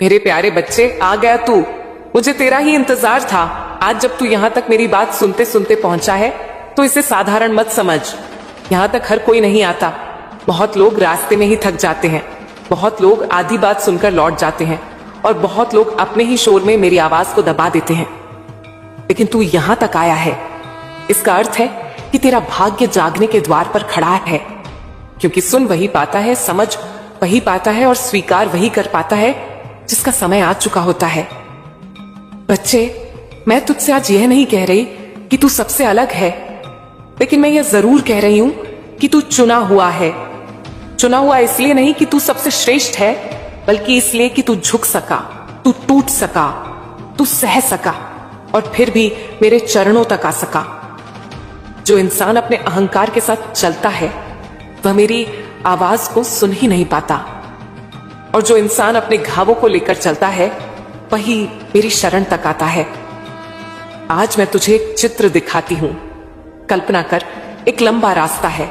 मेरे प्यारे बच्चे, आ गया तू। मुझे तेरा ही इंतजार था। आज जब तू यहाँ तक मेरी बात सुनते सुनते पहुंचा है तो इसे साधारण मत समझ। यहाँ तक हर कोई नहीं आता। बहुत लोग रास्ते में ही थक जाते हैं, बहुत लोग आधी बात सुनकर लौट जाते हैं और बहुत लोग अपने ही शोर में मेरी आवाज को दबा देते हैं। लेकिन तू यहाँ तक आया है, इसका अर्थ है कि तेरा भाग्य जागने के द्वार पर खड़ा है। क्योंकि सुन वही पाता है, समझ वही पाता है और स्वीकार वही कर पाता है जिसका समय आ चुका होता है। बच्चे, मैं तुझसे आज यह नहीं कह रही कि तू सबसे अलग है, लेकिन मैं यह जरूर कह रही हूं कि तू चुना हुआ है। चुना हुआ इसलिए नहीं कि तू सबसे श्रेष्ठ है, बल्कि इसलिए कि तू झुक सका, तू टूट सका, तू सह सका और फिर भी मेरे चरणों तक आ सका। जो इंसान अपने अहंकार के साथ चलता है वह मेरी आवाज को सुन ही नहीं पाता, और जो इंसान अपने घावों को लेकर चलता है वही मेरी शरण तक आता है। आज मैं तुझे एक चित्र दिखाती हूं। कल्पना कर, एक लंबा रास्ता है।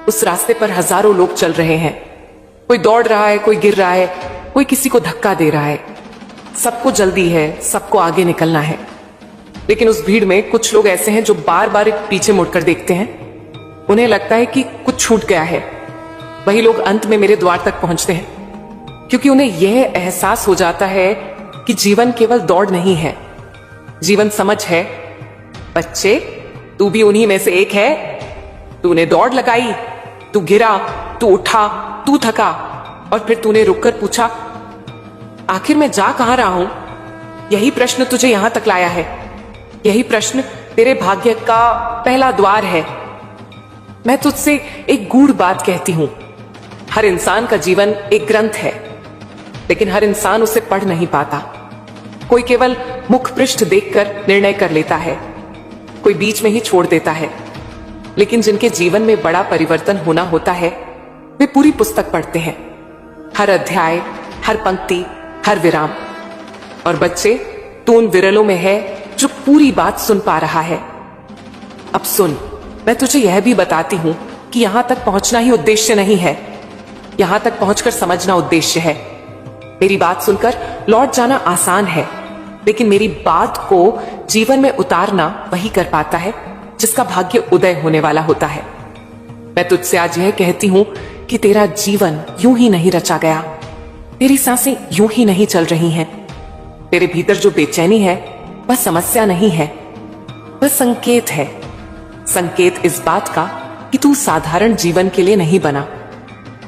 उस रास्ते पर हजारों लोग चल रहे हैं। कोई दौड़ रहा है, कोई गिर रहा है, कोई किसी को धक्का दे रहा है। सबको जल्दी है, सबको आगे निकलना है। लेकिन उस भीड़ में कुछ लोग ऐसे हैं जो बार बार पीछे मुड़कर देखते हैं। उन्हें लगता है कि कुछ छूट गया है। वही लोग अंत में मेरे द्वार तक पहुंचते हैं, क्योंकि उन्हें यह एहसास हो जाता है कि जीवन केवल दौड़ नहीं है, जीवन समझ है। बच्चे, तू भी उन्हीं में से एक है। तूने दौड़ लगाई, तू गिरा, तू उठा, तू थका, और फिर तूने रुककर पूछा, आखिर मैं जा कहां रहा हूं? यही प्रश्न तुझे यहां तक लाया है। यही प्रश्न तेरे भाग्य का पहला द्वार है। मैं तुझसे एक गूढ़ बात कहती हूं। हर इंसान का जीवन एक ग्रंथ है, लेकिन हर इंसान उसे पढ़ नहीं पाता। कोई केवल मुख पृष्ठ देखकर निर्णय कर लेता है, कोई बीच में ही छोड़ देता है। लेकिन जिनके जीवन में बड़ा परिवर्तन होना होता है वे पूरी पुस्तक पढ़ते हैं, हर अध्याय, हर पंक्ति, हर विराम। और बच्चे, तू उन विरलों में है जो पूरी बात सुन पा रहा है। अब सुन, मैं तुझे यह भी बताती हूं कि यहां तक पहुंचना ही उद्देश्य नहीं है, यहां तक पहुंचकर समझना उद्देश्य है। मेरी बात सुनकर लौट जाना आसान है, लेकिन मेरी बात को जीवन में उतारना वही कर पाता है जिसका भाग्य उदय होने वाला होता है। मैं तुझसे आज यह कहती हूं कि तेरा जीवन यूं ही नहीं रचा गया, तेरी सांसें यूं ही नहीं चल रही हैं। तेरे भीतर जो बेचैनी है वह समस्या नहीं है, वह संकेत है। संकेत इस बात का कि तू साधारण जीवन के लिए नहीं बना।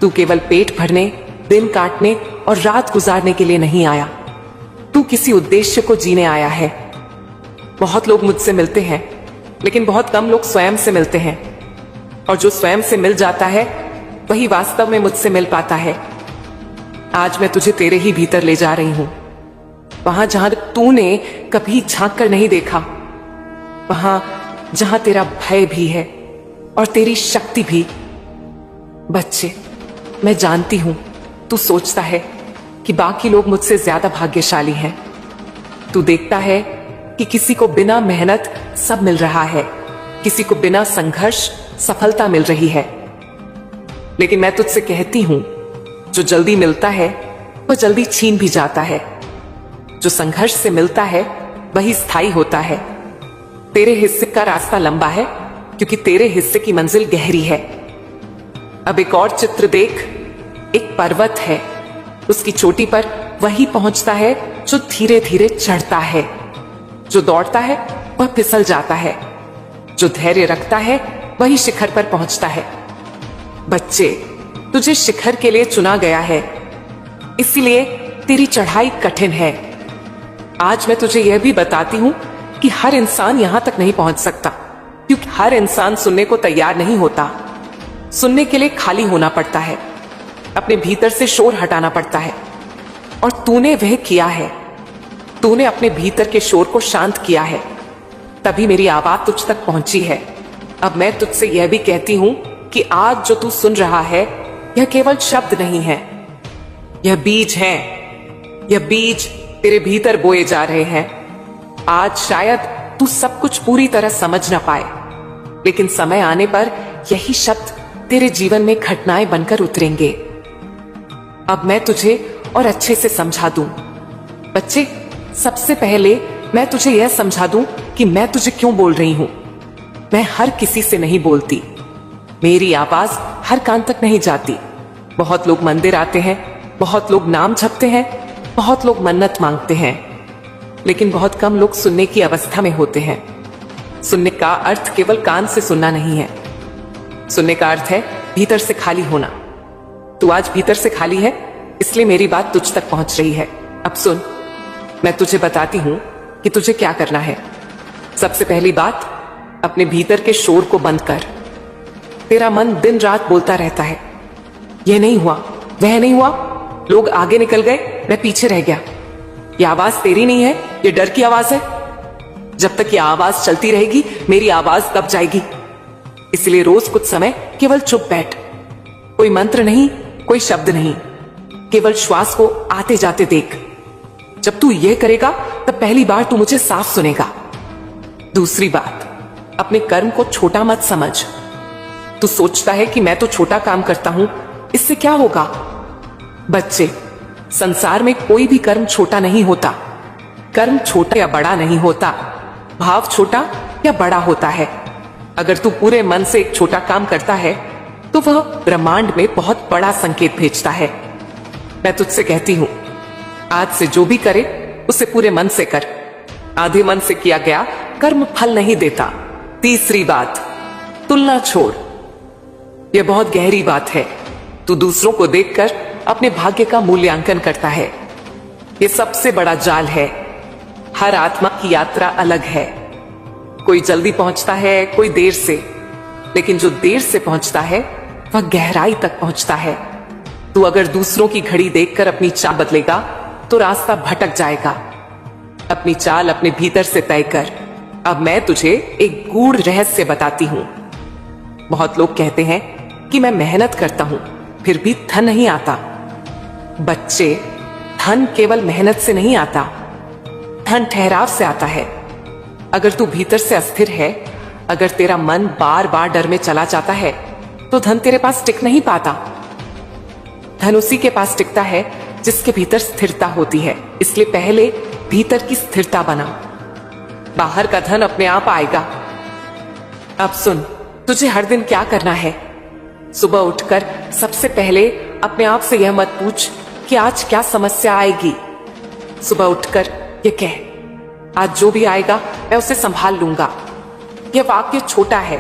तू केवल पेट भरने, दिन काटने और रात गुजारने के लिए नहीं आया। तू किसी उद्देश्य को जीने आया है। बहुत लोग मुझसे मिलते हैं, लेकिन बहुत कम लोग स्वयं से मिलते हैं। और जो स्वयं से मिल जाता है वही वास्तव में मुझसे मिल पाता है। आज मैं तुझे तेरे ही भीतर ले जा रही हूं, वहां जहां तूने कभी झांक कर नहीं देखा, वहां जहां तेरा भय भी है और तेरी शक्ति भी। बच्चे, मैं जानती हूं तू सोचता है कि बाकी लोग मुझसे ज्यादा भाग्यशाली हैं। तू देखता है कि किसी को बिना मेहनत सब मिल रहा है, किसी को बिना संघर्ष सफलता मिल रही है। लेकिन मैं तुझसे कहती हूं, जो जल्दी मिलता है वह जल्दी छीन भी जाता है। जो संघर्ष से मिलता है वही स्थायी होता है। तेरे हिस्से का रास्ता लंबा है, क्योंकि तेरे हिस्से की मंजिल गहरी है। अब एक और चित्र देख। एक पर्वत है, उसकी चोटी पर वही पहुंचता है जो धीरे धीरे चढ़ता है। जो दौड़ता है वह फिसल जाता है, जो धैर्य रखता है वही शिखर पर पहुंचता है। बच्चे, तुझे शिखर के लिए चुना गया है, इसलिए तेरी चढ़ाई कठिन है। आज मैं तुझे यह भी बताती हूं कि हर इंसान यहां तक नहीं पहुंच सकता, क्योंकि हर इंसान सुनने को तैयार नहीं होता। सुनने के लिए खाली होना पड़ता है, अपने भीतर से शोर हटाना पड़ता है, और तूने वह किया है। तूने अपने भीतर के शोर को शांत किया है, तभी मेरी आवाज तुझ तक पहुंची है। अब मैं तुझसे यह भी कहती हूं कि आज जो तू सुन रहा है यह केवल शब्द नहीं है, यह बीज है। यह बीज तेरे भीतर बोए जा रहे हैं। आज शायद तू सब कुछ पूरी तरह समझ ना पाए, लेकिन समय आने पर यही शब्द तेरे जीवन में घटनाएं बनकर उतरेंगे। अब मैं तुझे और अच्छे से समझा दूं। बच्चे, सबसे पहले मैं तुझे यह समझा दूं कि मैं तुझे क्यों बोल रही हूं। मैं हर किसी से नहीं बोलती, मेरी आवाज हर कान तक नहीं जाती। बहुत लोग मंदिर आते हैं, बहुत लोग नाम जपते हैं, बहुत लोग मन्नत मांगते हैं, लेकिन बहुत कम लोग सुनने की अवस्था में होते हैं। सुनने का अर्थ केवल कान से सुनना नहीं है, सुनने का अर्थ है भीतर से खाली होना। तू आज भीतर से खाली है, इसलिए मेरी बात तुझ तक पहुंच रही है। अब सुन, मैं तुझे बताती हूं कि तुझे क्या करना है। सबसे पहली बात, अपने भीतर के शोर को बंद कर। तेरा मन दिन रात बोलता रहता है, यह नहीं हुआ, वह नहीं हुआ, लोग आगे निकल गए, मैं पीछे रह गया। यह आवाज तेरी नहीं है, यह डर की आवाज है। जब तक यह आवाज चलती रहेगी, मेरी आवाज दब जाएगी। इसलिए रोज कुछ समय केवल चुप बैठ। कोई मंत्र नहीं, कोई शब्द नहीं, केवल श्वास को आते जाते देख। जब तू यह करेगा, तब पहली बार तू मुझे साफ सुनेगा। दूसरी बात, अपने कर्म को छोटा मत समझ। तू सोचता है कि मैं तो छोटा काम करता हूं, इससे क्या होगा? बच्चे, संसार में कोई भी कर्म छोटा नहीं होता। कर्म छोटा या बड़ा नहीं होता, भाव छोटा या बड़ा होता है। अगर तू पूरे मन से एक छोटा काम करता है, तो वह ब्रह्मांड में बहुत बड़ा संकेत भेजता है। मैं तुझसे कहती हूं, आज से जो भी करे उसे पूरे मन से कर। आधे मन से किया गया कर्म फल नहीं देता। तीसरी बात, तुलना छोड़। यह बहुत गहरी बात है। तू दूसरों को देखकर अपने भाग्य का मूल्यांकन करता है। यह सबसे बड़ा जाल है। हर आत्मा की यात्रा अलग है। कोई जल्दी पहुंचता है, कोई देर से, लेकिन जो देर से पहुंचता है वह गहराई तक पहुंचता है। तू अगर दूसरों की घड़ी देखकर अपनी चाल बदलेगा तो रास्ता भटक जाएगा। अपनी चाल अपने भीतर से तय कर। अब मैं तुझे एक गूढ़ रहस्य बताती हूं। बहुत लोग कहते हैं कि मैं मेहनत करता हूं, फिर भी धन नहीं आता। बच्चे, धन केवल मेहनत से नहीं आता, धन ठहराव से आता है। अगर तू भीतर से अस्थिर है, अगर तेरा मन बार बार डर में चला जाता है, तो धन तेरे पास टिक नहीं पाता। धन उसी के पास टिकता है जिसके भीतर स्थिरता होती है। इसलिए पहले भीतर की स्थिरता बना, बाहर का धन अपने आप आएगा। अब सुन, तुझे हर दिन क्या करना है। सुबह उठकर सबसे पहले अपने आप से यह मत पूछ कि आज क्या समस्या आएगी। सुबह उठकर ये कह, आज जो भी आएगा मैं उसे संभाल लूंगा। यह वाक्य छोटा है,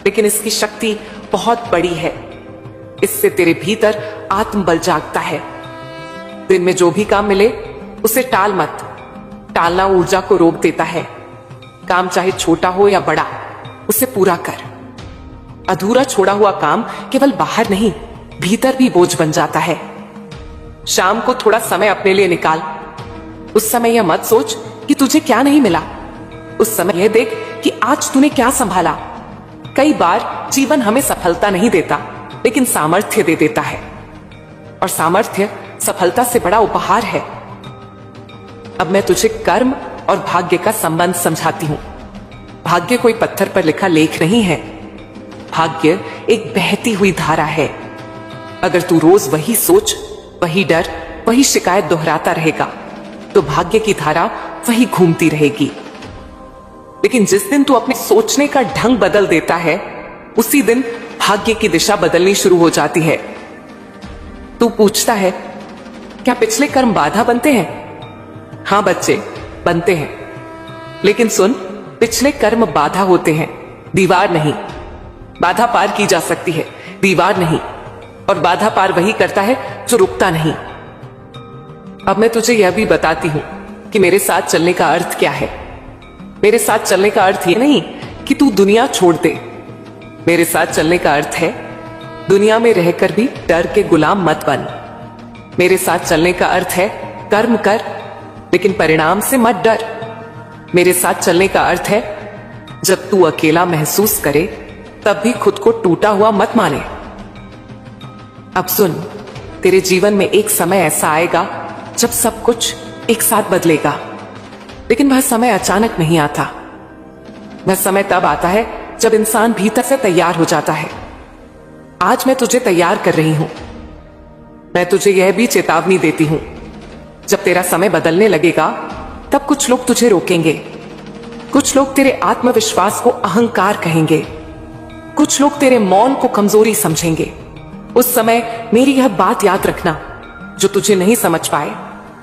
लेकिन इसकी शक्ति बहुत बड़ी है। इससे तेरे भीतर आत्मबल जागता है। दिन में जो भी काम मिले उसे टाल मत। टालना ऊर्जा को रोक देता है। काम चाहे छोटा हो या बड़ा, उसे पूरा कर। अधूरा छोड़ा हुआ काम केवल बाहर नहीं, भीतर भी बोझ बन जाता है। शाम को थोड़ा समय अपने लिए निकाल। उस समय यह मत सोच कि तुझे क्या नहीं मिला। उस समय यह देख कि आज तूने क्या संभाला। कई बार जीवन हमें सफलता नहीं देता, लेकिन सामर्थ्य दे देता है, और सामर्थ्य सफलता से बड़ा उपहार है। अब मैं तुझे कर्म और भाग्य का संबंध समझाती हूं। भाग्य कोई पत्थर पर लिखा लेख नहीं है। भाग्य एक बहती हुई धारा है। अगर तू रोज वही सोच, वही डर, वही शिकायत दोहराता रहेगा, तो भाग्य की धारा वही घूमती रहेगी। लेकिन जिस दिन तू अपने सोचने का ढंग बदल देता है, उसी दिन भाग्य की दिशा बदलनी शुरू हो जाती है। तू पूछता है, क्या पिछले कर्म बाधा बनते हैं? हां बच्चे, बनते हैं। लेकिन सुन, पिछले कर्म बाधा होते हैं, दीवार नहीं। बाधा पार की जा सकती है, दीवार नहीं। और बाधा पार वही करता है जो रुकता नहीं। अब मैं तुझे यह भी बताती हूं कि मेरे साथ चलने का अर्थ क्या है। मेरे साथ चलने का अर्थ यह नहीं कि तू दुनिया छोड़ दे। मेरे साथ चलने का अर्थ है, दुनिया में रहकर भी डर के गुलाम मत बन। मेरे साथ चलने का अर्थ है, कर्म कर, लेकिन परिणाम से मत डर। मेरे साथ चलने का अर्थ है, जब तू अकेला महसूस करे, तब भी खुद को टूटा हुआ मत माने। अब सुन, तेरे जीवन में एक समय ऐसा आएगा जब सब कुछ एक साथ बदलेगा, लेकिन वह समय अचानक नहीं आता। वह समय तब आता है जब इंसान भीतर से तैयार हो जाता है। आज मैं तुझे तैयार कर रही हूं। मैं तुझे यह भी चेतावनी देती हूं, जब तेरा समय बदलने लगेगा तब कुछ लोग तुझे रोकेंगे। कुछ लोग तेरे आत्मविश्वास को अहंकार कहेंगे। कुछ लोग तेरे मौन को कमजोरी समझेंगे। उस समय मेरी यह बात याद रखना, जो तुझे नहीं समझ पाए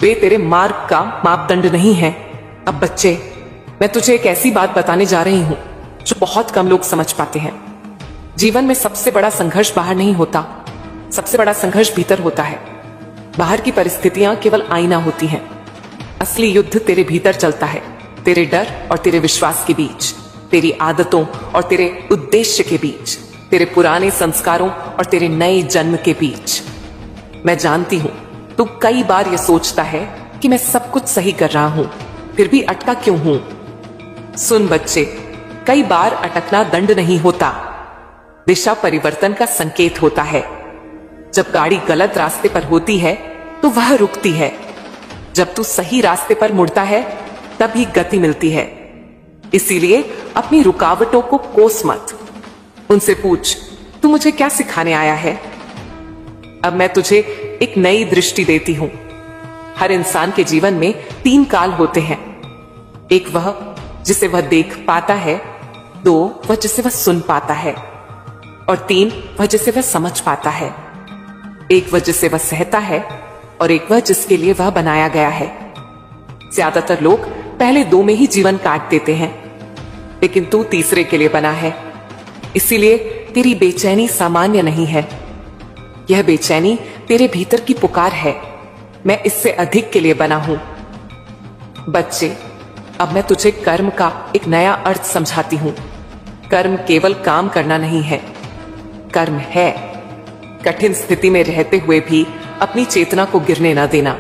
वे तेरे मार्ग का मापदंड नहीं है। अब बच्चे, मैं तुझे एक ऐसी बात बताने जा रही हूं जो बहुत कम लोग समझ पाते हैं। जीवन में सबसे बड़ा संघर्ष बाहर नहीं होता, सबसे बड़ा संघर्ष भीतर होता है। बाहर की परिस्थितियां केवल आईना होती हैं। असली युद्ध तेरे भीतर चलता है, तेरे डर और तेरे विश्वास के बीच, तेरी आदतों और तेरे उद्देश्य के बीच, तेरे पुराने संस्कारों और तेरे नए जन्म के बीच। मैं जानती हूं तू कई बार यह सोचता है कि मैं सब कुछ सही कर रहा हूं, फिर भी अटका क्यों हूं। सुन बच्चे, कई बार अटकना दंड नहीं होता, दिशा परिवर्तन का संकेत होता है। जब गाड़ी गलत रास्ते पर होती है तो वह रुकती है। जब तू सही रास्ते पर मुड़ता है तभी गति मिलती है। इसीलिए अपनी रुकावटों को कोस मत। उनसे पूछ, तू मुझे क्या सिखाने आया है। अब मैं तुझे एक नई दृष्टि देती हूं। हर इंसान के जीवन में 3 काल होते हैं। एक वह जिसे वह देख पाता है, 2 वह जिसे वह सुन पाता है, और 3 वह जिसे वह समझ पाता है। एक वह जिसे वह सहता है और एक वह जिसके लिए वह बनाया गया है। ज्यादातर लोग पहले 2 में ही जीवन काट देते हैं, लेकिन तू तीसरे के लिए बना है। इसीलिए तेरी बेचैनी सामान्य नहीं है। यह बेचैनी तेरे भीतर की पुकार है, मैं इससे अधिक के लिए बना हूं। बच्चे, अब मैं तुझे कर्म का एक नया अर्थ समझाती हूं। कर्म केवल काम करना नहीं है, कर्म है कठिन स्थिति में रहते हुए भी अपनी चेतना को गिरने न देना।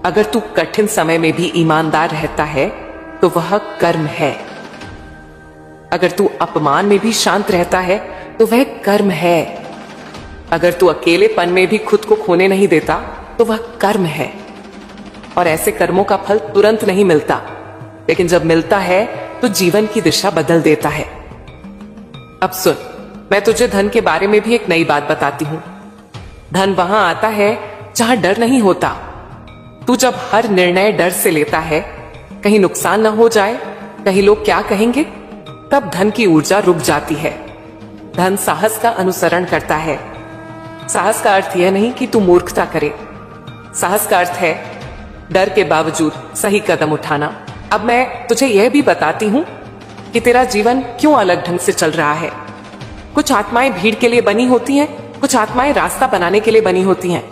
अगर तू कठिन समय में भी ईमानदार रहता है तो वह कर्म है। अगर तू अपमान में भी शांत रहता है तो वह कर्म है। अगर तू अकेलेपन में भी खुद को खोने नहीं देता तो वह कर्म है। और ऐसे कर्मों का फल तुरंत नहीं मिलता, लेकिन जब मिलता है तो जीवन की दिशा बदल देता है। अब सुन, मैं तुझे धन के बारे में भी एक नई बात बताती हूं। धन वहां आता है जहां डर नहीं होता। तू जब हर निर्णय डर से लेता है, कहीं नुकसान ना हो जाए, कहीं लोग क्या कहेंगे, तब धन की ऊर्जा रुक जाती है। धन साहस का अनुसरण करता है। साहस का अर्थ यह नहीं कि तू मूर्खता करे। साहस का अर्थ है डर के बावजूद सही कदम उठाना। अब मैं तुझे यह भी बताती हूं कि तेरा जीवन क्यों अलग ढंग से चल रहा है। कुछ आत्माएं भीड़ के लिए बनी होती हैं, कुछ आत्माएं रास्ता बनाने के लिए बनी होती हैं।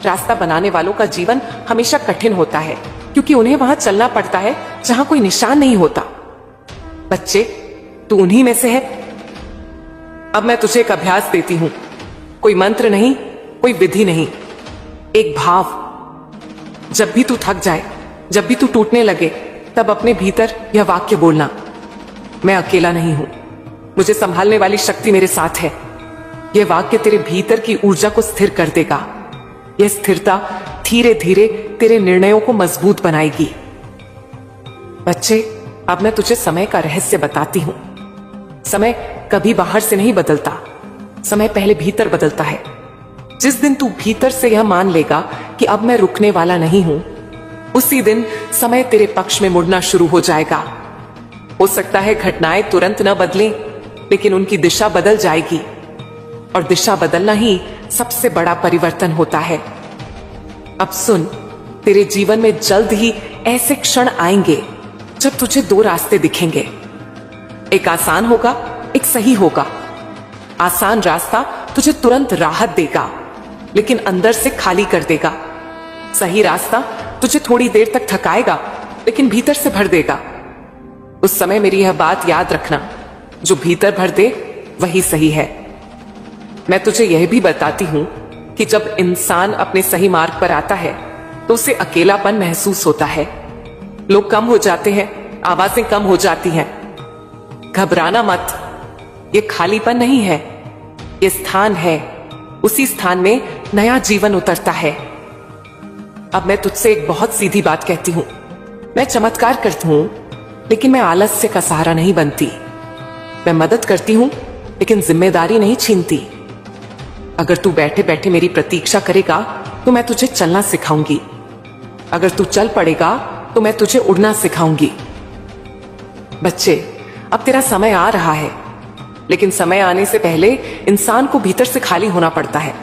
रास्ता बनाने वालों का जीवन हमेशा कठिन होता है, क्योंकि उन्हें वहां चलना पड़ता है जहां कोई निशान नहीं होता। बच्चे, तू उन्हीं में से है। अब मैं तुझे एक अभ्यास देती हूं, कोई मंत्र नहीं, कोई विधि नहीं, एक भाव। जब भी तू थक जाए, जब भी तू टूटने लगे, तब अपने भीतर यह वाक्य बोलना, मैं अकेला नहीं हूं, मुझे संभालने वाली शक्ति मेरे साथ है। यह वाक्य तेरे भीतर की ऊर्जा को स्थिर कर देगा। यह स्थिरता धीरे धीरे तेरे निर्णयों को मजबूत बनाएगी। बच्चे, अब मैं तुझे समय का रहस्य बताती हूं। समय कभी बाहर से नहीं बदलता, समय पहले भीतर बदलता है। जिस दिन तू भीतर से यह मान लेगा कि अब मैं रुकने वाला नहीं हूं, उसी दिन समय तेरे पक्ष में मुड़ना शुरू हो जाएगा। हो सकता है घटनाएं तुरंत न बदलें, लेकिन उनकी दिशा बदल जाएगी, और दिशा बदलना ही सबसे बड़ा परिवर्तन होता है। अब सुन, तेरे जीवन में जल्द ही ऐसे क्षण आएंगे जब तुझे 2 रास्ते दिखेंगे। एक आसान होगा, एक सही होगा। आसान रास्ता तुझे तुरंत राहत देगा, लेकिन अंदर से खाली कर देगा। सही रास्ता तुझे थोड़ी देर तक थकाएगा, लेकिन भीतर से भर देगा। उस समय मेरी यह बात याद रखना, जो भीतर भर दे वही सही है। मैं तुझे यह भी बताती हूं कि जब इंसान अपने सही मार्ग पर आता है तो उसे अकेलापन महसूस होता है। लोग कम हो जाते हैं, आवाजें कम हो जाती हैं। घबराना मत, ये खालीपन नहीं है, ये स्थान है। उसी स्थान में नया जीवन उतरता है। अब मैं तुझसे एक बहुत सीधी बात कहती हूं। मैं चमत्कार करती हूं, लेकिन मैं आलस्य का सहारा नहीं बनती। मैं मदद करती हूं, लेकिन जिम्मेदारी नहीं छीनती। अगर तू बैठे बैठे मेरी प्रतीक्षा करेगा तो मैं तुझे चलना सिखाऊंगी। अगर तू चल पड़ेगा तो मैं तुझे उड़ना सिखाऊंगी। बच्चे, अब तेरा समय आ रहा है, लेकिन समय आने से पहले इंसान को भीतर से खाली होना पड़ता है।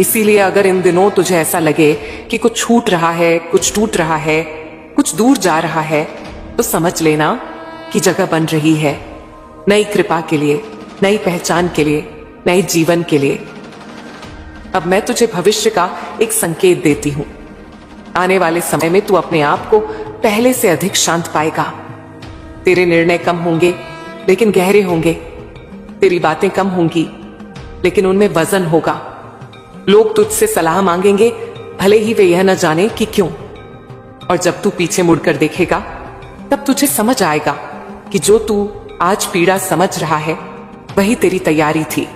इसीलिए अगर इन दिनों तुझे ऐसा लगे कि कुछ छूट रहा है, कुछ टूट रहा है, कुछ दूर जा रहा है, तो समझ लेना कि जगह बन रही है नई कृपा के लिए, नई पहचान के लिए, नए जीवन के लिए। अब मैं तुझे भविष्य का एक संकेत देती हूं। आने वाले समय में तू अपने आप को पहले से अधिक शांत पाएगा। तेरे निर्णय कम होंगे लेकिन गहरे होंगे। तेरी बातें कम होंगी लेकिन उनमें वजन होगा। लोग तुझसे सलाह मांगेंगे, भले ही वे यह न जाने कि क्यों। और जब तू पीछे मुड़कर देखेगा तब तुझे समझ आएगा कि जो तू आज पीड़ा समझ रहा है वही तेरी तैयारी थी।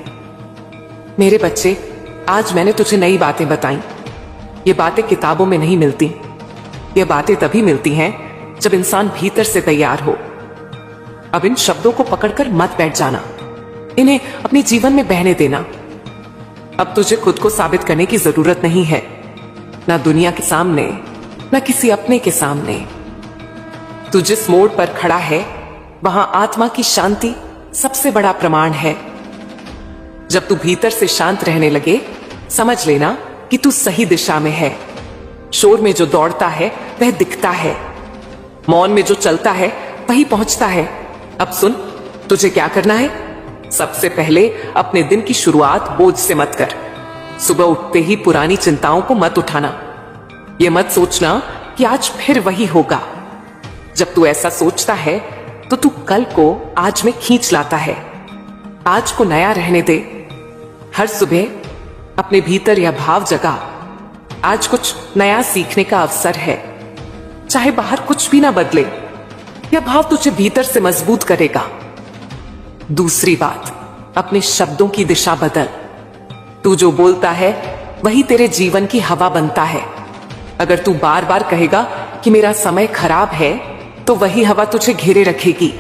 मेरे बच्चे, आज मैंने तुझे नई बातें बताई। ये बातें किताबों में नहीं मिलती। ये बातें तभी मिलती हैं जब इंसान भीतर से तैयार हो। अब इन शब्दों को पकड़कर मत बैठ जाना, इन्हें अपने जीवन में बहने देना। अब तुझे खुद को साबित करने की जरूरत नहीं है, ना दुनिया के सामने, ना किसी अपने के सामने। तू जिस मोड़ पर खड़ा है वहां आत्मा की शांति सबसे बड़ा प्रमाण है। जब तू भीतर से शांत रहने लगे, समझ लेना कि तू सही दिशा में है। शोर में जो दौड़ता है वह दिखता है, मौन में जो चलता है वही पहुंचता है। अब सुन, तुझे क्या करना है। सबसे पहले अपने दिन की शुरुआत बोझ से मत कर। सुबह उठते ही पुरानी चिंताओं को मत उठाना। यह मत सोचना कि आज फिर वही होगा। जब तू ऐसा सोचता है तो तू कल को आज में खींच लाता है। आज को नया रहने दे। हर सुबह अपने भीतर यह भाव जगा, आज कुछ नया सीखने का अवसर है। चाहे बाहर कुछ भी ना बदले, यह भाव तुझे भीतर से मजबूत करेगा। दूसरी बात, अपने शब्दों की दिशा बदल। तू जो बोलता है वही तेरे जीवन की हवा बनता है। अगर तू बार बार कहेगा कि मेरा समय खराब है, तो वही हवा तुझे घेरे रखेगी।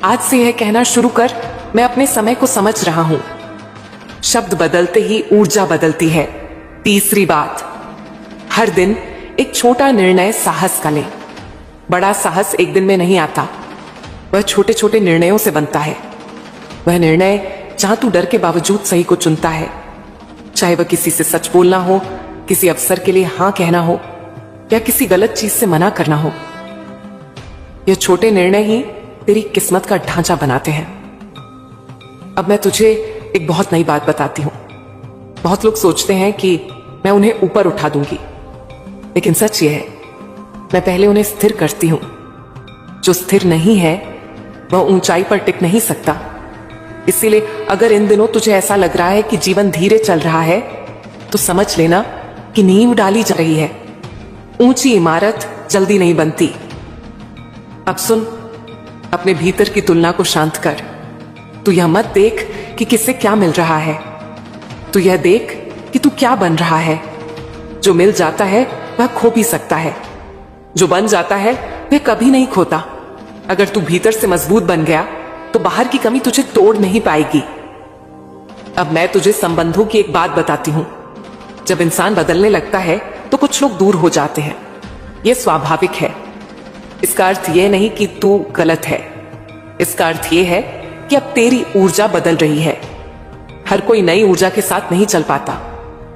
आज से यह कहना शुरू कर, मैं अपने समय को समझ रहा हूं। शब्द बदलते ही ऊर्जा बदलती है। तीसरी बात, हर दिन एक छोटा निर्णय साहस का ले। बड़ा साहस एक दिन में नहीं आता, वह छोटे छोटे निर्णयों से बनता है। वह निर्णय जहां तू डर के बावजूद सही को चुनता है, चाहे वह किसी से सच बोलना हो, किसी अवसर के लिए हां कहना हो, या किसी गलत चीज से मना करना हो। यह छोटे निर्णय ही तेरी किस्मत का ढांचा बनाते हैं। अब मैं तुझे एक बहुत नई बात बताती हूं। बहुत लोग सोचते हैं कि मैं उन्हें ऊपर उठा दूंगी, लेकिन सच यह है, मैं पहले उन्हें स्थिर करती हूं। जो स्थिर नहीं है वह ऊंचाई पर टिक नहीं सकता। इसीलिए अगर इन दिनों तुझे ऐसा लग रहा है कि जीवन धीरे चल रहा है, तो समझ लेना कि नींव डाली जा रही है। ऊंची इमारत जल्दी नहीं बनती। अब सुन, अपने भीतर की तुलना को शांत कर। तू यह मत देख कि किससे क्या मिल रहा है, तू यह देख कि तू क्या बन रहा है। जो मिल जाता है वह खो भी सकता है, जो बन जाता है वह कभी नहीं खोता। अगर तू भीतर से मजबूत बन गया तो बाहर की कमी तुझे तोड़ नहीं पाएगी। अब मैं तुझे संबंधों की एक बात बताती हूं। जब इंसान बदलने लगता है तो कुछ लोग दूर हो जाते हैं, यह स्वाभाविक है। इसका अर्थ यह नहीं कि तू गलत है, इसका अर्थ यह है कि अब तेरी ऊर्जा बदल रही है। हर कोई नई ऊर्जा के साथ नहीं चल पाता।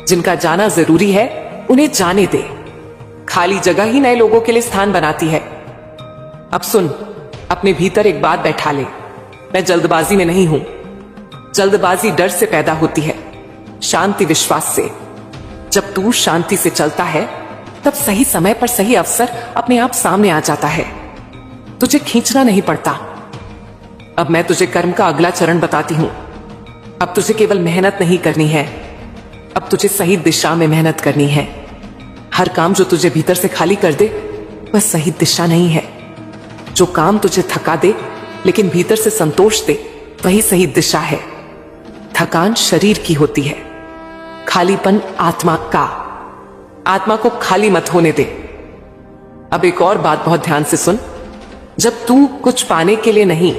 जिनका जाना जरूरी है उन्हें जाने दे। खाली जगह ही नए लोगों के लिए स्थान बनाती है। अब सुन, अपने भीतर एक बात बैठा ले, मैं जल्दबाजी में नहीं हूं। जल्दबाजी डर से पैदा होती है, शांति विश्वास से। जब तू शांति से चलता है तब सही समय पर सही अवसर अपने आप सामने आ जाता है। तुझे खींचना नहीं पड़ता। अब मैं तुझे कर्म का अगला चरण बताती हूं। अब तुझे केवल मेहनत नहीं करनी है, अब तुझे सही दिशा में मेहनत करनी है। हर काम जो तुझे भीतर से खाली कर दे वह सही दिशा नहीं है। जो काम तुझे थका दे लेकिन भीतर से संतोष दे वही सही दिशा है। थकान शरीर की होती है, खालीपन आत्मा का। आत्मा को खाली मत होने दे। अब एक और बात बहुत ध्यान से सुन। जब तू कुछ पाने के लिए नहीं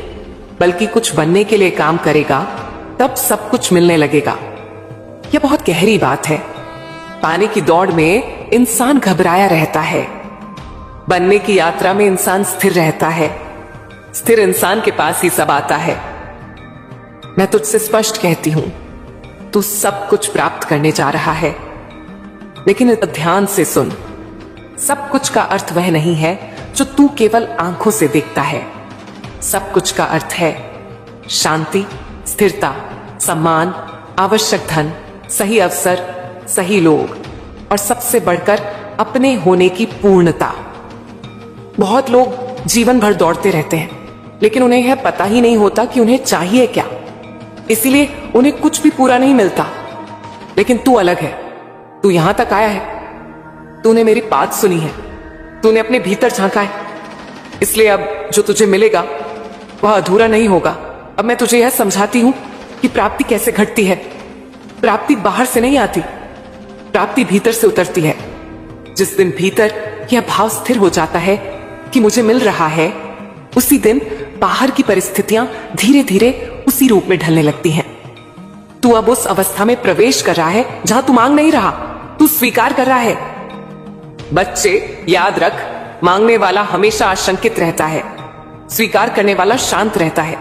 बल्कि कुछ बनने के लिए काम करेगा, तब सब कुछ मिलने लगेगा। यह बहुत गहरी बात है। पाने की दौड़ में इंसान घबराया रहता है, बनने की यात्रा में इंसान स्थिर रहता है। स्थिर इंसान के पास ही सब आता है। मैं तुझसे स्पष्ट कहती हूं, तू सब कुछ प्राप्त करने जा रहा है, लेकिन ध्यान से सुन। सब कुछ का अर्थ वह नहीं है जो तू केवल आंखों से देखता है। सब कुछ का अर्थ है शांति, स्थिरता, सम्मान, आवश्यक धन, सही अवसर, सही लोग और सबसे बढ़कर अपने होने की पूर्णता। बहुत लोग जीवन भर दौड़ते रहते हैं, लेकिन उन्हें यह पता ही नहीं होता कि उन्हें चाहिए क्या। इसीलिए उन्हें कुछ भी पूरा नहीं मिलता। लेकिन तू अलग है। तू यहां तक आया है, तूने मेरी बात सुनी है, तूने अपने भीतर झांका है। इसलिए अब जो तुझे मिलेगा वह अधूरा नहीं होगा। अब मैं तुझे यह समझाती हूं कि प्राप्ति कैसे घटती है। प्राप्ति बाहर से नहीं आती, प्राप्ति भीतर से उतरती है। जिस दिन भीतर यह भाव स्थिर हो जाता है कि मुझे मिल रहा है, उसी दिन बाहर की परिस्थितियां धीरे धीरे उसी रूप में ढलने लगती हैं। तू अब उस अवस्था में प्रवेश कर रहा है जहां तू मांग नहीं रहा, तू स्वीकार कर रहा है। बच्चे याद रख, मांगने वाला हमेशा आशंकित रहता है, स्वीकार करने वाला शांत रहता है।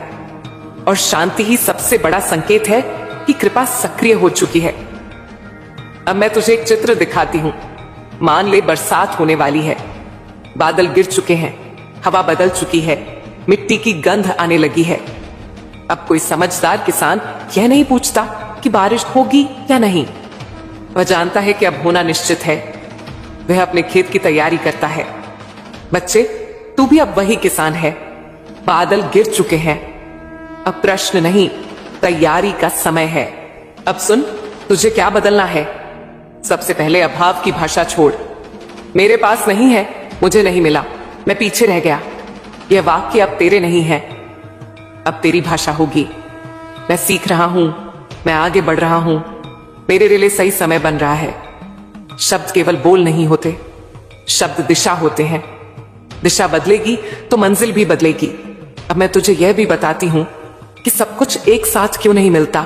और शांति ही सबसे बड़ा संकेत है कि कृपा सक्रिय हो चुकी है। अब मैं तुझे एक चित्र दिखाती हूं। मान ले बरसात होने वाली है, बादल गिर चुके हैं, हवा बदल चुकी है, मिट्टी की गंध आने लगी है। अब कोई समझदार किसान यह नहीं पूछता कि बारिश होगी या नहीं। वह जानता है कि अब होना निश्चित है। वह अपने खेत की तैयारी करता है। बच्चे, तू भी अब वही किसान है। बादल गिर चुके हैं, अब प्रश्न नहीं, तैयारी का समय है। अब सुन, तुझे क्या बदलना है। सबसे पहले अभाव की भाषा छोड़। मेरे पास नहीं है, मुझे नहीं मिला, मैं पीछे रह गया। यह वाक्य अब तेरे नहीं है, अब तेरी भाषा होगी। मैं सीख रहा हूं, मैं आगे बढ़ रहा हूं, मेरे लिए सही समय बन रहा है। शब्द केवल बोल नहीं होते, शब्द दिशा होते हैं। दिशा बदलेगी तो मंजिल भी बदलेगी। अब मैं तुझे यह भी बताती हूं कि सब कुछ एक साथ क्यों नहीं मिलता।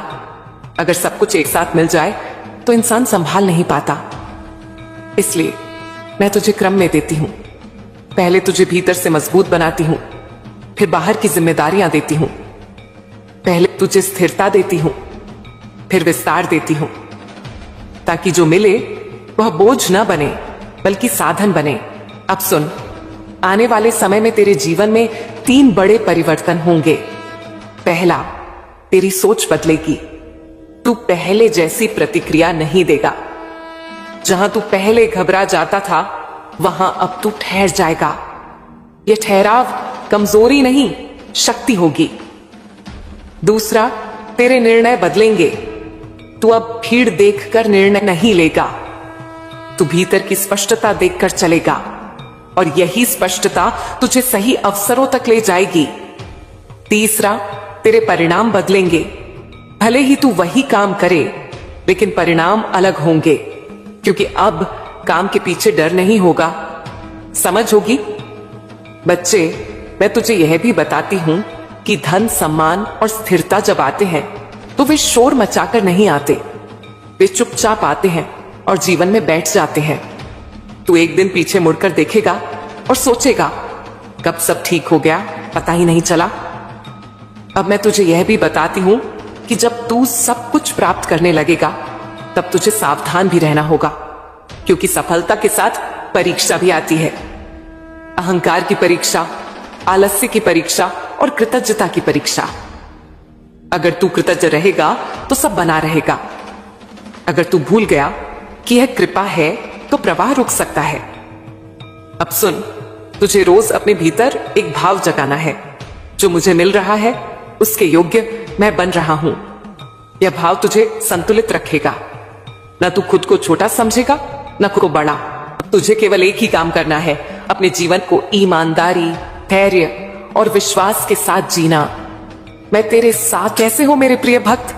अगर सब कुछ एक साथ मिल जाए तो इंसान संभाल नहीं पाता। इसलिए मैं तुझे क्रम में देती हूं। पहले तुझे भीतर से मजबूत बनाती हूं, फिर बाहर की जिम्मेदारियां देती हूं। पहले तुझे स्थिरता देती हूं, फिर विस्तार देती हूं, ताकि जो मिले वह बोझ न बने बल्कि साधन बने। अब सुन, आने वाले समय में तेरे जीवन में 3 बड़े परिवर्तन होंगे। पहला, तेरी सोच बदलेगी। तू पहले जैसी प्रतिक्रिया नहीं देगा। जहां तू पहले घबरा जाता था, वहां अब तू ठहर जाएगा। यह ठहराव कमजोरी नहीं, शक्ति होगी। दूसरा, तेरे निर्णय बदलेंगे। तू अब भीड़ देखकर निर्णय नहीं लेगा, तू भीतर की स्पष्टता देखकर चलेगा। और यही स्पष्टता तुझे सही अवसरों तक ले जाएगी। तीसरा, तेरे परिणाम बदलेंगे। भले ही तू वही काम करे, लेकिन परिणाम अलग होंगे, क्योंकि अब काम के पीछे डर नहीं होगा, समझ होगी। बच्चे, मैं तुझे यह भी बताती हूं कि धन, सम्मान और स्थिरता जब आते हैं तो वे शोर मचाकर नहीं आते। वे चुपचाप आते हैं और जीवन में बैठ जाते हैं। तू एक दिन पीछे मुड़कर देखेगा और सोचेगा, कब सब ठीक हो गया, पता ही नहीं चला। अब मैं तुझे यह भी बताती हूं कि जब तू सब कुछ प्राप्त करने लगेगा, तब तुझे सावधान भी रहना होगा, क्योंकि सफलता के साथ परीक्षा भी आती है। अहंकार की परीक्षा, आलस्य की परीक्षा और कृतज्ञता की परीक्षा। अगर तू कृतज्ञ रहेगा तो सब बना रहेगा। अगर तू भूल गया कि यह कृपा है तो प्रवाह रुक सकता है। अब सुन, तुझे रोज अपने भीतर एक भाव जगाना है, जो मुझे मिल रहा है उसके योग्य मैं बन रहा हूं। यह भाव तुझे संतुलित रखेगा। न तू खुद को छोटा समझेगा, न खुद को बड़ा। तुझे केवल एक ही काम करना है, अपने जीवन को ईमानदारी, धैर्य और विश्वास के साथ जीना। मैं तेरे साथ कैसे हो मेरे प्रिय भक्त।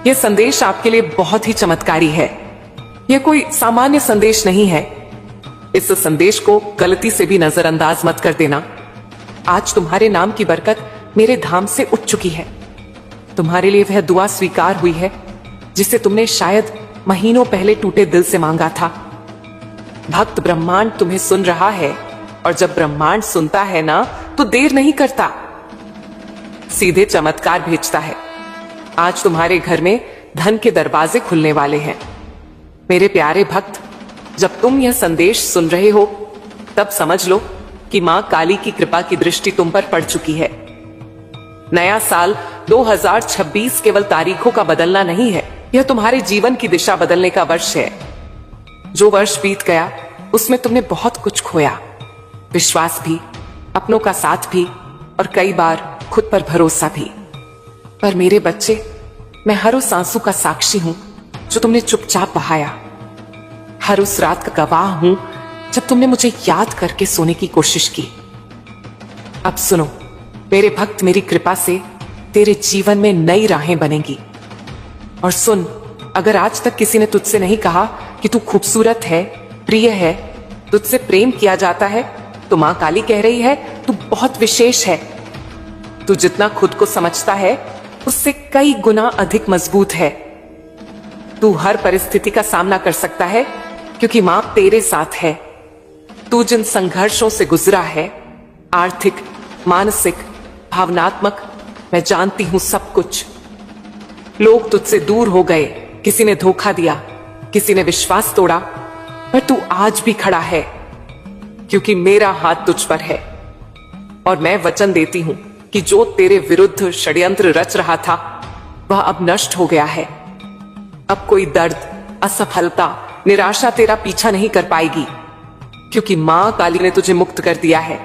यह संदेश आपके लिए बहुत ही चमत्कारी है। यह कोई सामान्य संदेश नहीं है। इस संदेश को गलती से भी नजरअंदाज मत कर देना। आज तुम्हारे नाम की बरकत मेरे धाम से उठ चुकी है। तुम्हारे लिए वह दुआ स्वीकार हुई है जिसे तुमने शायद महीनों पहले टूटे दिल से मांगा था। भक्त ब्रह्मांड तुम्हें सुन रहा है, और जब ब्रह्मांड सुनता है ना तो देर नहीं करता, सीधे चमत्कार भेजता है। आज तुम्हारे घर में धन के दरवाजे खुलने वाले हैं। मेरे प्यारे भक्त, जब तुम यह संदेश सुन रहे हो तब समझ लो कि मां काली की कृपा की दृष्टि तुम पर पड़ चुकी है। नया साल 2026 केवल तारीखों का बदलना नहीं है, यह तुम्हारे जीवन की दिशा बदलने का वर्ष है। जो वर्ष बीत गया उसमें तुमने बहुत कुछ खोया, विश्वास भी, अपनों का साथ भी, और कई बार खुद पर भरोसा भी। पर मेरे बच्चे, मैं हर उस आंसू का साक्षी हूं जो तुमने चुपचाप बहाया, हर उस रात का गवाह हूं जब तुमने मुझे याद करके सोने की कोशिश की। अब सुनो मेरे भक्त, मेरी कृपा से तेरे जीवन में नई राहें बनेंगी। और सुन, अगर आज तक किसी ने तुझसे नहीं कहा कि तू खूबसूरत है, प्रिय है, तुझसे प्रेम किया जाता है, तो मां काली कह रही है तू बहुत विशेष है। तू जितना खुद को समझता है उससे कई गुना अधिक मजबूत है। तू हर परिस्थिति का सामना कर सकता है क्योंकि मां तेरे साथ है। तू जिन संघर्षों से गुजरा है, आर्थिक, मानसिक, भावनात्मक, मैं जानती हूं सब कुछ। लोग तुझसे दूर हो गए, किसी ने धोखा दिया, किसी ने विश्वास तोड़ा, पर तू आज भी खड़ा है क्योंकि मेरा हाथ तुझ पर है। और मैं वचन देती हूं कि जो तेरे विरुद्ध षड्यंत्र रच रहा था वह अब नष्ट हो गया है। अब कोई दर्द, असफलता, निराशा तेरा पीछा नहीं कर पाएगी क्योंकि मां काली ने तुझे मुक्त कर दिया है।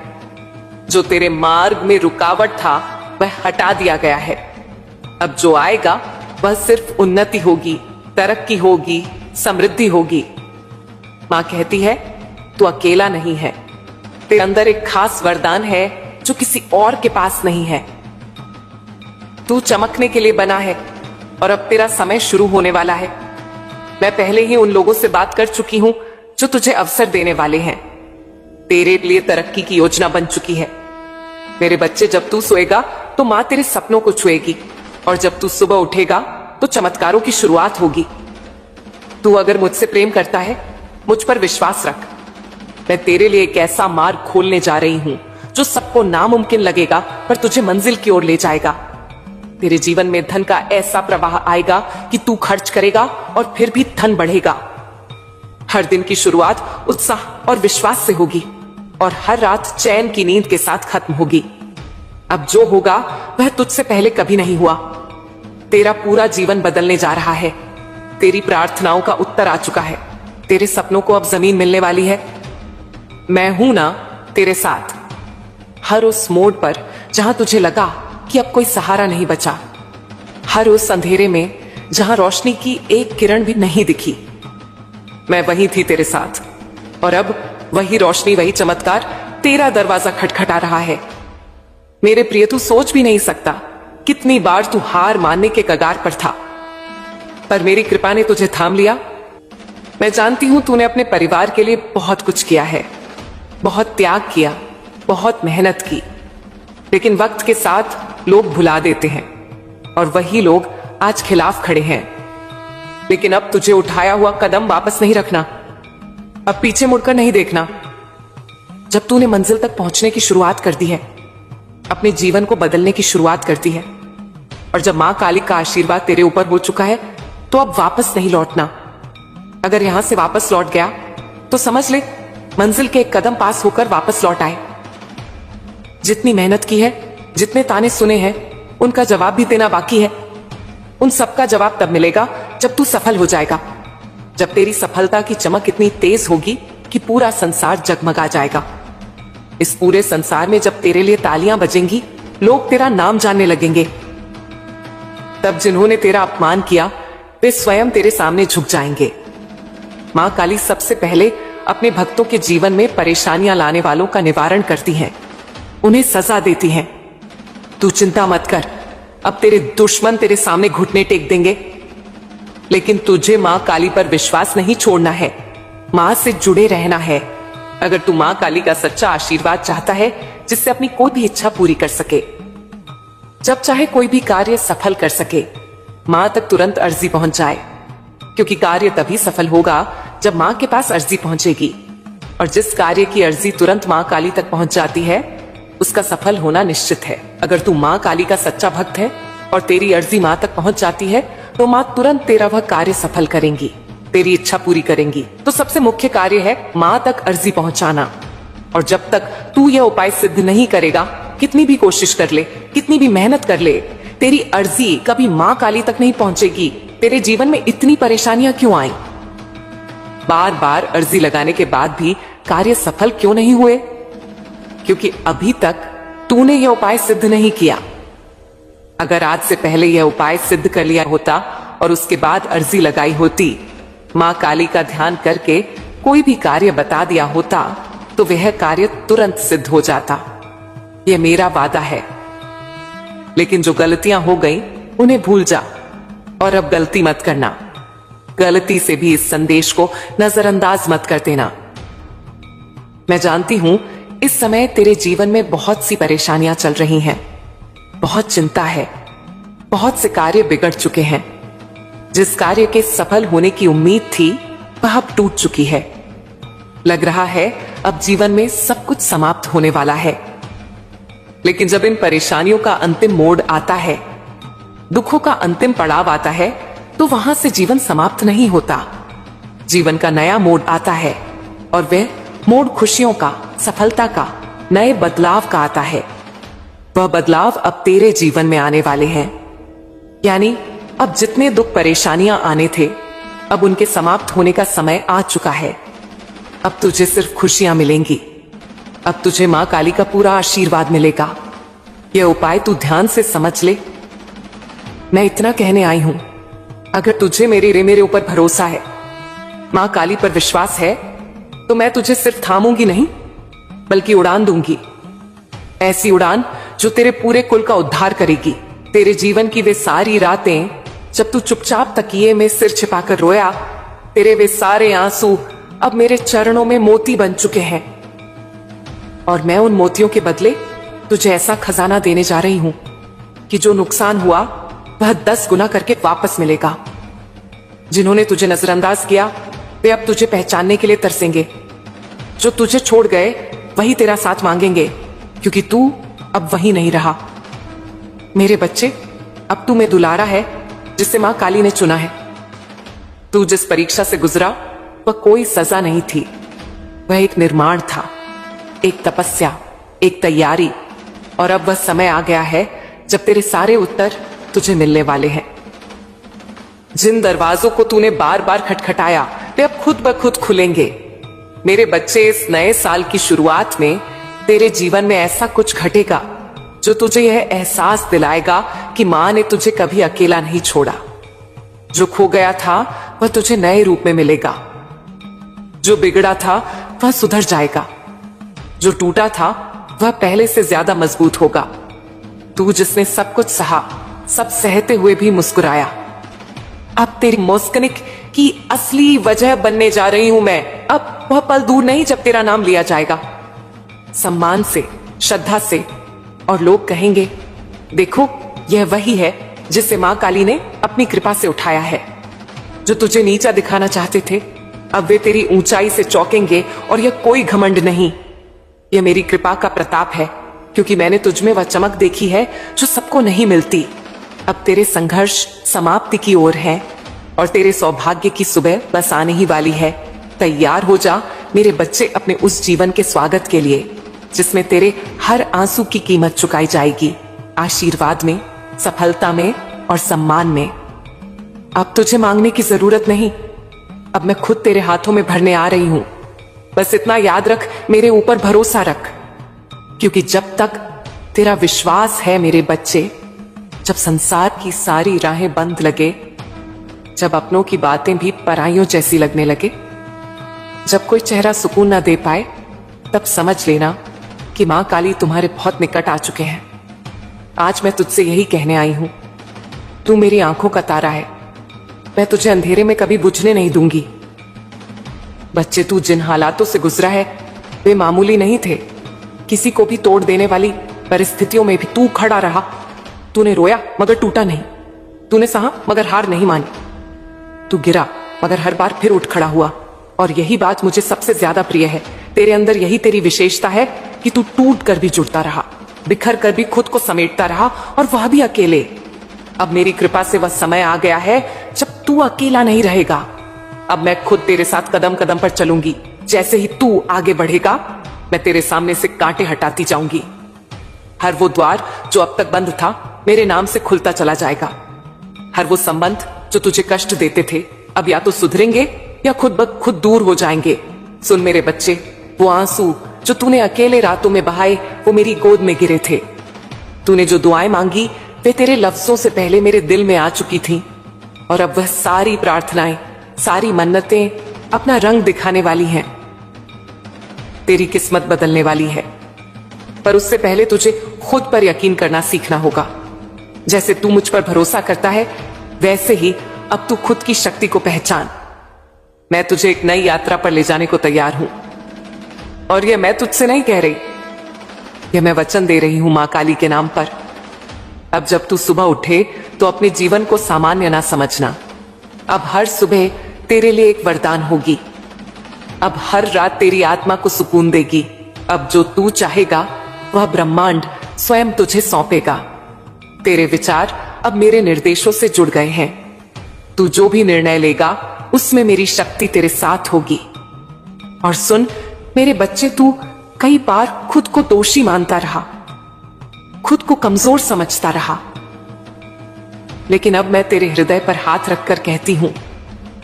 जो तेरे मार्ग में रुकावट था वह हटा दिया गया है। अब जो आएगा वह सिर्फ उन्नति होगी, तरक्की होगी, समृद्धि होगी। मां कहती है तू अकेला नहीं है, तेरे अंदर एक खास वरदान है जो किसी और के पास नहीं है। तू चमकने के लिए बना है और अब तेरा समय शुरू होने वाला है। मैं पहले ही उन लोगों से बात कर चुकी हूं जो तुझे अवसर देने वाले हैं। तेरे लिए तरक्की की योजना बन चुकी है। मेरे बच्चे, जब तू सोएगा तो मां तेरे सपनों को छुएगी, और जब तू सुबह उठेगा तो चमत्कारों की शुरुआत होगी। तू अगर मुझसे प्रेम करता है, मुझ पर विश्वास रख। मैं तेरे लिए एक ऐसा मार्ग खोलने जा रही हूं जो सबको नामुमकिन लगेगा पर तुझे मंजिल की ओर ले जाएगा। तेरे जीवन में धन का ऐसा प्रवाह आएगा कि तू खर्च करेगा और फिर भी धन बढ़ेगा। हर दिन की शुरुआत उत्साह और विश्वास से होगी और हर रात चैन की नींद के साथ खत्म होगी। अब जो होगा वह तुझसे पहले कभी नहीं हुआ। तेरा पूरा जीवन बदलने जा रहा है। तेरी प्रार्थनाओं का उत्तर आ चुका है। तेरे सपनों को अब जमीन मिलने वाली है। मैं हूं ना तेरे साथ। हर उस मोड़ पर जहां तुझे लगा कि अब कोई सहारा नहीं बचा, हर उस अंधेरे में जहां रोशनी की एक किरण भी नहीं दिखी, मैं वहीं थी तेरे साथ। और अब वही रोशनी, वही चमत्कार तेरा दरवाजा खटखटा रहा है। मेरे प्रिय, तू सोच भी नहीं सकता कितनी बार तू हार मानने के कगार पर था, पर मेरी कृपा ने तुझे थाम लिया। मैं जानती हूं तूने अपने परिवार के लिए बहुत कुछ किया है, बहुत त्याग किया, बहुत मेहनत की, लेकिन वक्त के साथ लोग भुला देते हैं और वही लोग आज खिलाफ खड़े हैं। लेकिन अब तुझे उठाया हुआ कदम वापस नहीं रखना, अब पीछे मुड़कर नहीं देखना। जब तूने मंजिल तक पहुंचने की शुरुआत कर दी है, अपने जीवन को बदलने की शुरुआत कर दी है, और जब मां काली का आशीर्वाद तेरे ऊपर हो चुका है, तो अब वापस नहीं लौटना। अगर यहां से वापस लौट गया तो समझ ले मंजिल के एक कदम पास होकर वापस लौट आए। जितनी मेहनत की है, जितने ताने सुने हैं, उनका जवाब भी देना बाकी है। उन सबका जवाब तब मिलेगा जब तू सफल हो जाएगा, जब तेरी सफलता की चमक इतनी तेज होगी कि पूरा संसार जगमगा जाएगा। इस पूरे संसार में जब तेरे लिए तालियां बजेंगी, लोग तेरा नाम जानने लगेंगे। तब जिन्होंने तेरा अपमान किया वे स्वयं तेरे सामने झुक जाएंगे। मां काली सबसे पहले अपने भक्तों के जीवन में परेशानियां लाने वालों का निवारण करती हैं, उन्हें सजा देती हैं। तू चिंता मत कर, अब तेरे दुश्मन तेरे सामने घुटने टेक देंगे। लेकिन तुझे मां काली पर विश्वास नहीं छोड़ना है, मां से जुड़े रहना है। अगर तू मां काली का सच्चा आशीर्वाद चाहता है जिससे अपनी कोई भी इच्छा पूरी कर सके, जब चाहे कोई भी कार्य सफल कर सके, माँ तक तुरंत अर्जी पहुंच जाए, क्योंकि कार्य तभी सफल होगा जब माँ के पास अर्जी पहुंचेगी। और जिस कार्य की अर्जी तुरंत माँ काली तक पहुंच जाती है उसका सफल होना निश्चित है। अगर तू माँ काली का सच्चा भक्त है और तेरी अर्जी माँ तक पहुंच जाती है तो माँ तुरंत तेरा वह कार्य सफल करेंगी, तेरी इच्छा पूरी करेंगी। तो सबसे मुख्य कार्य है माँ तक अर्जी पहुंचाना। और जब तक तू यह उपाय सिद्ध नहीं करेगा, कितनी भी कोशिश कर ले, कितनी भी मेहनत कर ले, तेरी अर्जी कभी माँ काली तक नहीं पहुंचेगी। तेरे जीवन में इतनी परेशानियां क्यों आई? बार बार अर्जी लगाने के बाद भी कार्य सफल क्यों नहीं हुए? क्योंकि अभी तक तूने यह उपाय सिद्ध नहीं किया। अगर आज से पहले यह उपाय सिद्ध कर लिया होता और उसके बाद अर्जी लगाई होती, माँ काली का ध्यान करके कोई भी कार्य बता दिया होता, तो वह कार्य तुरंत सिद्ध हो जाता। यह मेरा वादा है। लेकिन जो गलतियां हो गई उन्हें भूल जा और अब गलती मत करना। गलती से भी इस संदेश को नजरअंदाज मत कर देना। मैं जानती हूं इस समय तेरे जीवन में बहुत सी परेशानियां चल रही हैं, बहुत चिंता है, बहुत से कार्य बिगड़ चुके हैं। जिस कार्य के सफल होने की उम्मीद थी वह अब टूट चुकी है। लग रहा है अब जीवन में सब कुछ समाप्त होने वाला है। लेकिन जब इन परेशानियों का अंतिम मोड़ आता है, दुखों का अंतिम पड़ाव आता है, तो वहां से जीवन समाप्त नहीं होता। जीवन का नया मोड़ आता है और वह मोड़ खुशियों का, सफलता का, नए बदलाव का आता है। वह बदलाव अब तेरे जीवन में आने वाले हैं। यानी अब जितने दुख परेशानियां आने थे, अब उनके समाप्त होने का समय आ चुका है। अब तुझे सिर्फ खुशियां मिलेंगी। अब तुझे मां काली का पूरा आशीर्वाद मिलेगा। यह उपाय तू ध्यान से समझ ले। मैं इतना कहने आई हूं, अगर तुझे मेरे ऊपर भरोसा है, मां काली पर विश्वास है, तो मैं तुझे सिर्फ थामूंगी नहीं, बल्कि उड़ान दूंगी। ऐसी उड़ान जो तेरे पूरे कुल का उद्धार करेगी। तेरे जीवन की वे सारी रातें जब तू चुपचाप तकिए में सिर छिपाकर रोया, तेरे वे सारे आंसू अब मेरे चरणों में मोती बन चुके हैं। और मैं उन मोतियों के बदले तुझे ऐसा खजाना देने जा रही हूं कि जो नुकसान हुआ वह 10 गुना करके वापस मिलेगा। जिन्होंने तुझे नजरअंदाज किया वे अब तुझे पहचानने के लिए तरसेंगे। जो तुझे छोड़ गए वही तेरा साथ मांगेंगे, क्योंकि तू अब वही नहीं रहा। मेरे बच्चे, अब तू में दुलारा है जिसे मां काली ने चुना है। तू जिस परीक्षा से गुजरा वह कोई सजा नहीं थी, वह एक निर्माण था, एक तपस्या, एक तैयारी। और अब वह समय आ गया है जब तेरे सारे उत्तर तुझे मिलने वाले हैं। जिन दरवाजों को तूने बार बार खटखटाया वे अब खुद ब खुद खुलेंगे। मेरे बच्चे, इस नए साल की शुरुआत में तेरे जीवन में ऐसा कुछ घटेगा जो तुझे यह एहसास दिलाएगा कि मां ने तुझे कभी अकेला नहीं छोड़ा। जो खो गया था वह तुझे नए रूप में मिलेगा। जो बिगड़ा था वह सुधर जाएगा। जो टूटा था वह पहले से ज्यादा मजबूत होगा। तू जिसने सब कुछ सहा, सब सहते हुए भी मुस्कुराया, अब तेरी मुस्कुराने की असली वजह बनने जा रही हूं मैं। अब वह पल दूर नहीं जब तेरा नाम लिया जाएगा सम्मान से, श्रद्धा से, और लोग कहेंगे, देखो यह वही है जिसे मां काली ने अपनी कृपा से उठाया है। जो तुझे नीचा दिखाना चाहते थे अब वे तेरी ऊंचाई से चौंकेंगे। और यह कोई घमंड नहीं, यह मेरी कृपा का प्रताप है, क्योंकि मैंने तुझमें वह चमक देखी है जो सबको नहीं मिलती। अब तेरे संघर्ष समाप्ति की ओर है और तेरे सौभाग्य की सुबह बस आने ही वाली है। तैयार हो जा मेरे बच्चे अपने उस जीवन के स्वागत के लिए जिसमें तेरे हर आंसू की कीमत चुकाई जाएगी, आशीर्वाद में, सफलता में और सम्मान में। अब तुझे मांगने की जरूरत नहीं, अब मैं खुद तेरे हाथों में भरने आ रही हूं। बस इतना याद रख, मेरे ऊपर भरोसा रख, क्योंकि जब तक तेरा विश्वास है मेरे बच्चे, जब संसार की सारी राहें बंद लगे, जब अपनों की बातें भी पराइयों जैसी लगने लगे, जब कोई चेहरा सुकून ना दे पाए, तब समझ लेना कि मां काली तुम्हारे बहुत निकट आ चुके हैं। आज मैं तुझसे यही कहने आई हूं, तू मेरी आंखों का तारा है, मैं तुझे अंधेरे में कभी बुझने नहीं दूंगी। बच्चे, तू जिन हालातों से गुजरा है वे मामूली नहीं थे। किसी को भी तोड़ देने वाली परिस्थितियों में भी तू खड़ा रहा। तूने रोया मगर टूटा नहीं, तूने सहा मगर हार नहीं मानी। तू गिरा मगर हर बार फिर उठ खड़ा हुआ। और यही बात मुझे सबसे ज्यादा प्रिय है। तेरे अंदर यही तेरी विशेषता है कि तू टूट कर भी जुड़ता रहा, बिखर कर भी खुद को समेटता रहा, और वह भी अकेले। अब मेरी कृपा से वह समय आ गया है जब तू अकेला नहीं रहेगा। अब मैं खुद तेरे साथ कदम कदम पर चलूंगी। जैसे ही तू आगे बढ़ेगा, मैं तेरे सामने से कांटे हटाती जाऊंगी। हर वो द्वार जो अब तक बंद था, मेरे नाम से खुलता चला जाएगा। हर वो संबंध जो तुझे कष्ट देते थे, अब या तो सुधरेंगे या खुद ब खुद दूर हो जाएंगे। सुन मेरे बच्चे, वो आंसू जो तूने अकेले रातों में बहाए, वो मेरी गोद में गिरे थे। तूने जो दुआएं मांगी, वे तेरे लफ्जों से पहले मेरे दिल में आ चुकी थीं। और अब वह सारी प्रार्थनाएं, सारी मन्नतें अपना रंग दिखाने वाली हैं। तेरी किस्मत बदलने वाली है, पर उससे पहले तुझे खुद पर यकीन करना सीखना होगा। जैसे तू मुझ पर भरोसा करता है, वैसे ही अब तू खुद की शक्ति को पहचान। मैं तुझे एक नई यात्रा पर ले जाने को तैयार हूं, और यह मैं तुझसे नहीं कह रही, यह मैं वचन दे रही हूं मां काली के नाम पर। अब जब तू सुबह उठे तो अपने जीवन को सामान्य ना समझना। अब हर सुबह तेरे लिए एक वरदान होगी। अब हर रात तेरी आत्मा को सुकून देगी। अब जो तू चाहेगा वह ब्रह्मांड स्वयं तुझे सौंपेगा। तेरे विचार अब मेरे निर्देशों से जुड़ गए हैं। तू जो भी निर्णय लेगा, उसमें मेरी शक्ति तेरे साथ होगी। और सुन मेरे बच्चे, तू कई बार खुद को दोषी मानता रहा, खुद को कमजोर समझता रहा, लेकिन अब मैं तेरे हृदय पर हाथ रखकर कहती हूं,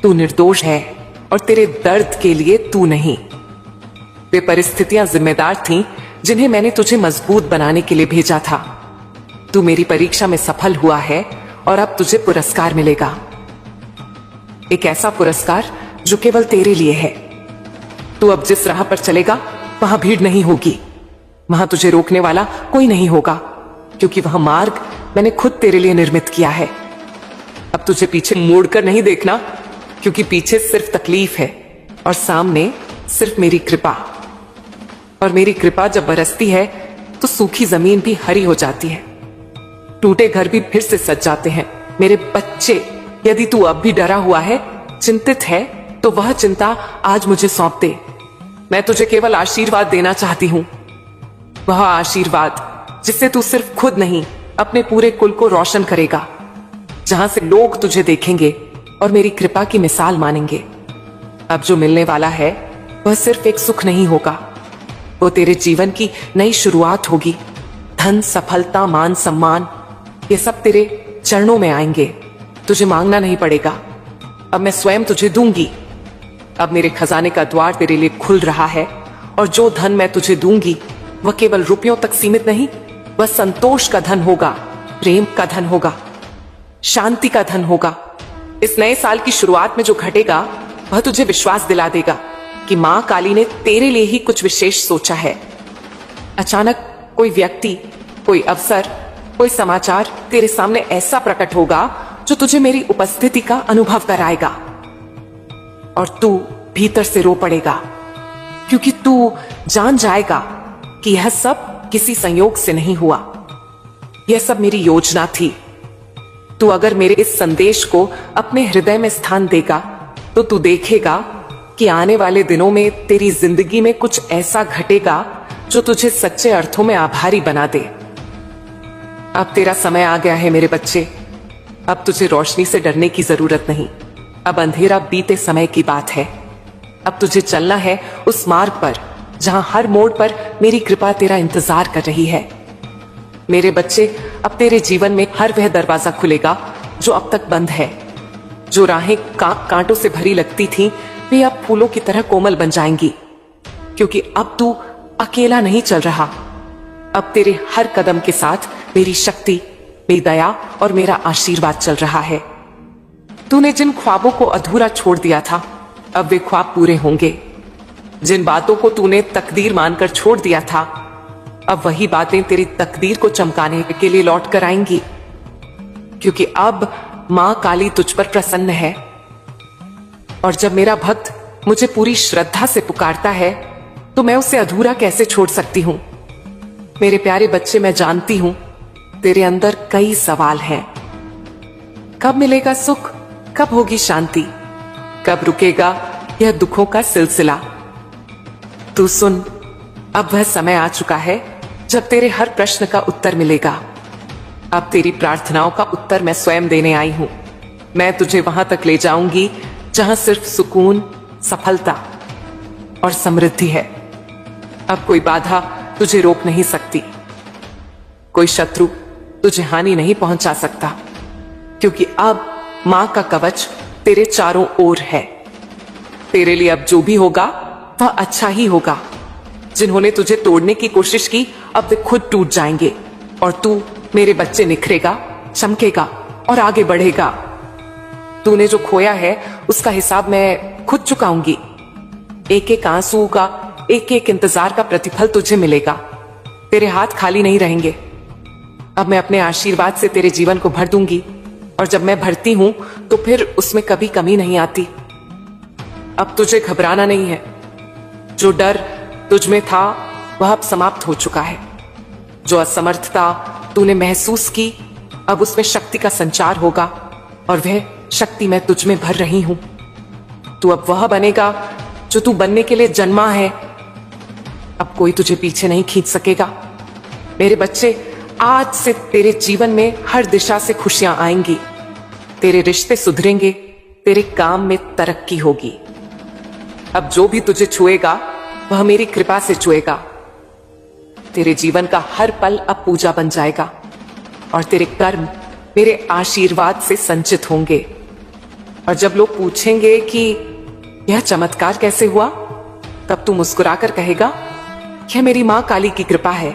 तू निर्दोष है, और तेरे दर्द के लिए तू नहीं। वे परिस्थितियां जिम्मेदार थीं जिन्हें मैंने तुझे मजबूत बनाने के लिए भेजा था। तू मेरी परीक्षा में सफल हुआ है, और अब तुझे पुरस्कार मिलेगा। एक ऐसा पुरस्कार जो केवल तेरे लिए है। तू अब जिस राह पर चलेगा, वहां भीड़ नहीं होगी। वहां तुझे रोकने वाला कोई नहीं होगा, क्योंकि वह मार्ग मैंने खुद तेरे लिए निर्मित किया है। अब तुझे पीछे मुड़कर नहीं देखना, क्योंकि पीछे सिर्फ तकलीफ है और सामने सिर्फ मेरी कृपा। और मेरी कृपा जब बरसती है तो सूखी जमीन भी हरी हो जाती है, टूटे घर भी फिर से सज जाते हैं। मेरे बच्चे, यदि तू अब भी डरा हुआ है, चिंतित है, तो वह चिंता आज मुझे सौंप दे। मैं तुझे केवल आशीर्वाद देना चाहती हूं, वह आशीर्वाद जिससे तू सिर्फ खुद नहीं, अपने पूरे कुल को रोशन करेगा, जहां से लोग तुझे देखेंगे और मेरी कृपा की मिसाल मानेंगे। अब जो मिलने वाला है वह सिर्फ एक सुख नहीं होगा, वो तेरे जीवन की नई शुरुआत होगी। धन, सफलता, मान, सम्मान, ये सब तेरे चरणों में आएंगे। तुझे मांगना नहीं पड़ेगा, अब मैं स्वयं तुझे दूंगी। अब मेरे खजाने का द्वार तेरे लिए खुल रहा है, और जो धन मैं तुझे दूंगी वह केवल रुपयों तक सीमित नहीं, वह संतोष का धन होगा, प्रेम का धन होगा, शांति का धन होगा। इस नए साल की शुरुआत में जो घटेगा, वह तुझे विश्वास दिला देगा कि मां काली ने तेरे लिए ही कुछ विशेष सोचा है। अचानक कोई व्यक्ति, कोई अवसर, कोई समाचार तेरे सामने ऐसा प्रकट होगा जो तुझे मेरी उपस्थिति का अनुभव कराएगा, और तू भीतर से रो पड़ेगा, क्योंकि तू जान जाएगा कि यह सब किसी संयोग से नहीं हुआ, यह सब मेरी योजना थी। तू अगर मेरे इस संदेश को अपने हृदय में स्थान देगा, तो तू देखेगा कि आने वाले दिनों में तेरी जिंदगी में कुछ ऐसा घटेगा जो तुझे सच्चे अर्थों में आभारी बना दे। अब तेरा समय आ गया है मेरे बच्चे। अब तुझे रोशनी से डरने की जरूरत नहीं। अब अंधेरा बीते समय की बात है। अब तुझे चलना है उस मार्ग पर जहां हर मोड़ पर मेरी कृपा तेरा इंतजार कर रही है। मेरे बच्चे, अब तेरे जीवन में हर वह दरवाजा खुलेगा जो अब तक बंद है। जो राहें कांटों से भरी लगती थीं, वे अब फूलों की तरह कोमल बन जाएंगी, क्योंकि अब तू अकेला नहीं चल रहा। अब तेरे हर कदम के साथ मेरी शक्ति, मेरी दया और मेरा आशीर्वाद चल रहा है। तूने जिन ख्वाबों को अधूरा छोड़ दिया था, अब वे ख्वाब पूरे होंगे। जिन बातों को तूने तकदीर मानकर छोड़ दिया था, अब वही बातें तेरी तकदीर को चमकाने के लिए लौट कर आएंगी, क्योंकि अब मां काली तुझ पर प्रसन्न है। और जब मेरा भक्त मुझे पूरी श्रद्धा से पुकारता है, तो मैं उसे अधूरा कैसे छोड़ सकती हूं। मेरे प्यारे बच्चे, मैं जानती हूं तेरे अंदर कई सवाल हैं, कब मिलेगा सुख, कब होगी शांति, कब रुकेगा यह दुखों का सिलसिला। तू सुन, अब वह समय आ चुका है जब तेरे हर प्रश्न का उत्तर मिलेगा। अब तेरी प्रार्थनाओं का उत्तर मैं स्वयं देने आई हूं। मैं तुझे वहां तक ले जाऊंगी जहां सिर्फ सुकून, सफलता और समृद्धि है। अब कोई बाधा तुझे रोक नहीं सकती, कोई शत्रु तुझे हानि नहीं पहुंचा सकता, क्योंकि अब मां का कवच तेरे चारों ओर है। तेरे लिए अब जो भी होगा वह अच्छा ही होगा। जिन्होंने तुझे तोड़ने की कोशिश की अब वे खुद टूट जाएंगे और तू मेरे बच्चे निखरेगा, चमकेगा और आगे बढ़ेगा। तूने जो खोया है उसका हिसाब मैं खुद चुकाऊंगी। एक एक आंसू का, एक एक इंतजार का प्रतिफल तुझे मिलेगा। तेरे हाथ खाली नहीं रहेंगे। अब मैं अपने आशीर्वाद से तेरे जीवन को भर दूंगी, और जब मैं भरती हूं तो फिर उसमें कभी कमी नहीं आती। अब तुझे घबराना नहीं है। जो डर तुझ में था वह अब समाप्त हो चुका है। जो असमर्थता तूने महसूस की अब उसमें शक्ति का संचार होगा, और वह शक्ति मैं तुझ में भर रही हूं। तू अब वह बनेगा जो तू बनने के लिए जन्मा है। अब कोई तुझे पीछे नहीं खींच सकेगा। मेरे बच्चे, आज से तेरे जीवन में हर दिशा से खुशियां आएंगी। तेरे रिश्ते सुधरेंगे, तेरे काम में तरक्की होगी। अब जो भी तुझे छुएगा वह मेरी कृपा से छुएगा। तेरे जीवन का हर पल अब पूजा बन जाएगा, और तेरे कर्म मेरे आशीर्वाद से संचित होंगे। और जब लोग पूछेंगे कि यह चमत्कार कैसे हुआ, तब तू मुस्कुराकर कहेगा, यह मेरी मां काली की कृपा है।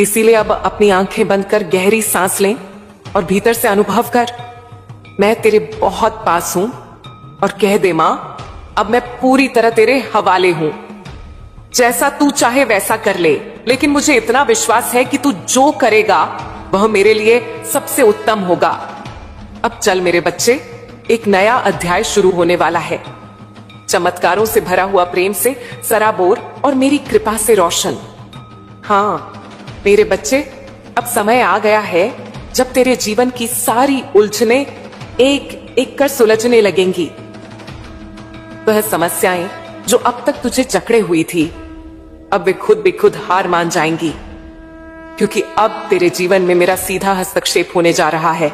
इसीलिए अब अपनी आंखें बंद कर गहरी सांस लें और भीतर से अनुभव कर, मैं तेरे बहुत पास हूं, और कह दे, मां, अब मैं पूरी तरह तेरे हवाले हूं। जैसा तू चाहे वैसा कर ले, लेकिन मुझे इतना विश्वास है कि तू जो करेगा वह मेरे लिए सबसे उत्तम होगा। अब चल मेरे बच्चे, एक नया अध्याय शुरू होने वाला है। चमत्कारों से भरा हुआ प्रेम से सराबोर और मेरी कृपा से रोशन। हाँ मेरे बच्चे, अब समय आ गया है जब तेरे जीवन की सारी उलझने एक एक कर सुलझने लगेंगी। वह समस्याएं जो अब तक तुझे जकड़े हुई थी, अब वे खुद बेखुद हार मान जाएंगी, क्योंकि अब तेरे जीवन में मेरा सीधा हस्तक्षेप होने जा रहा है।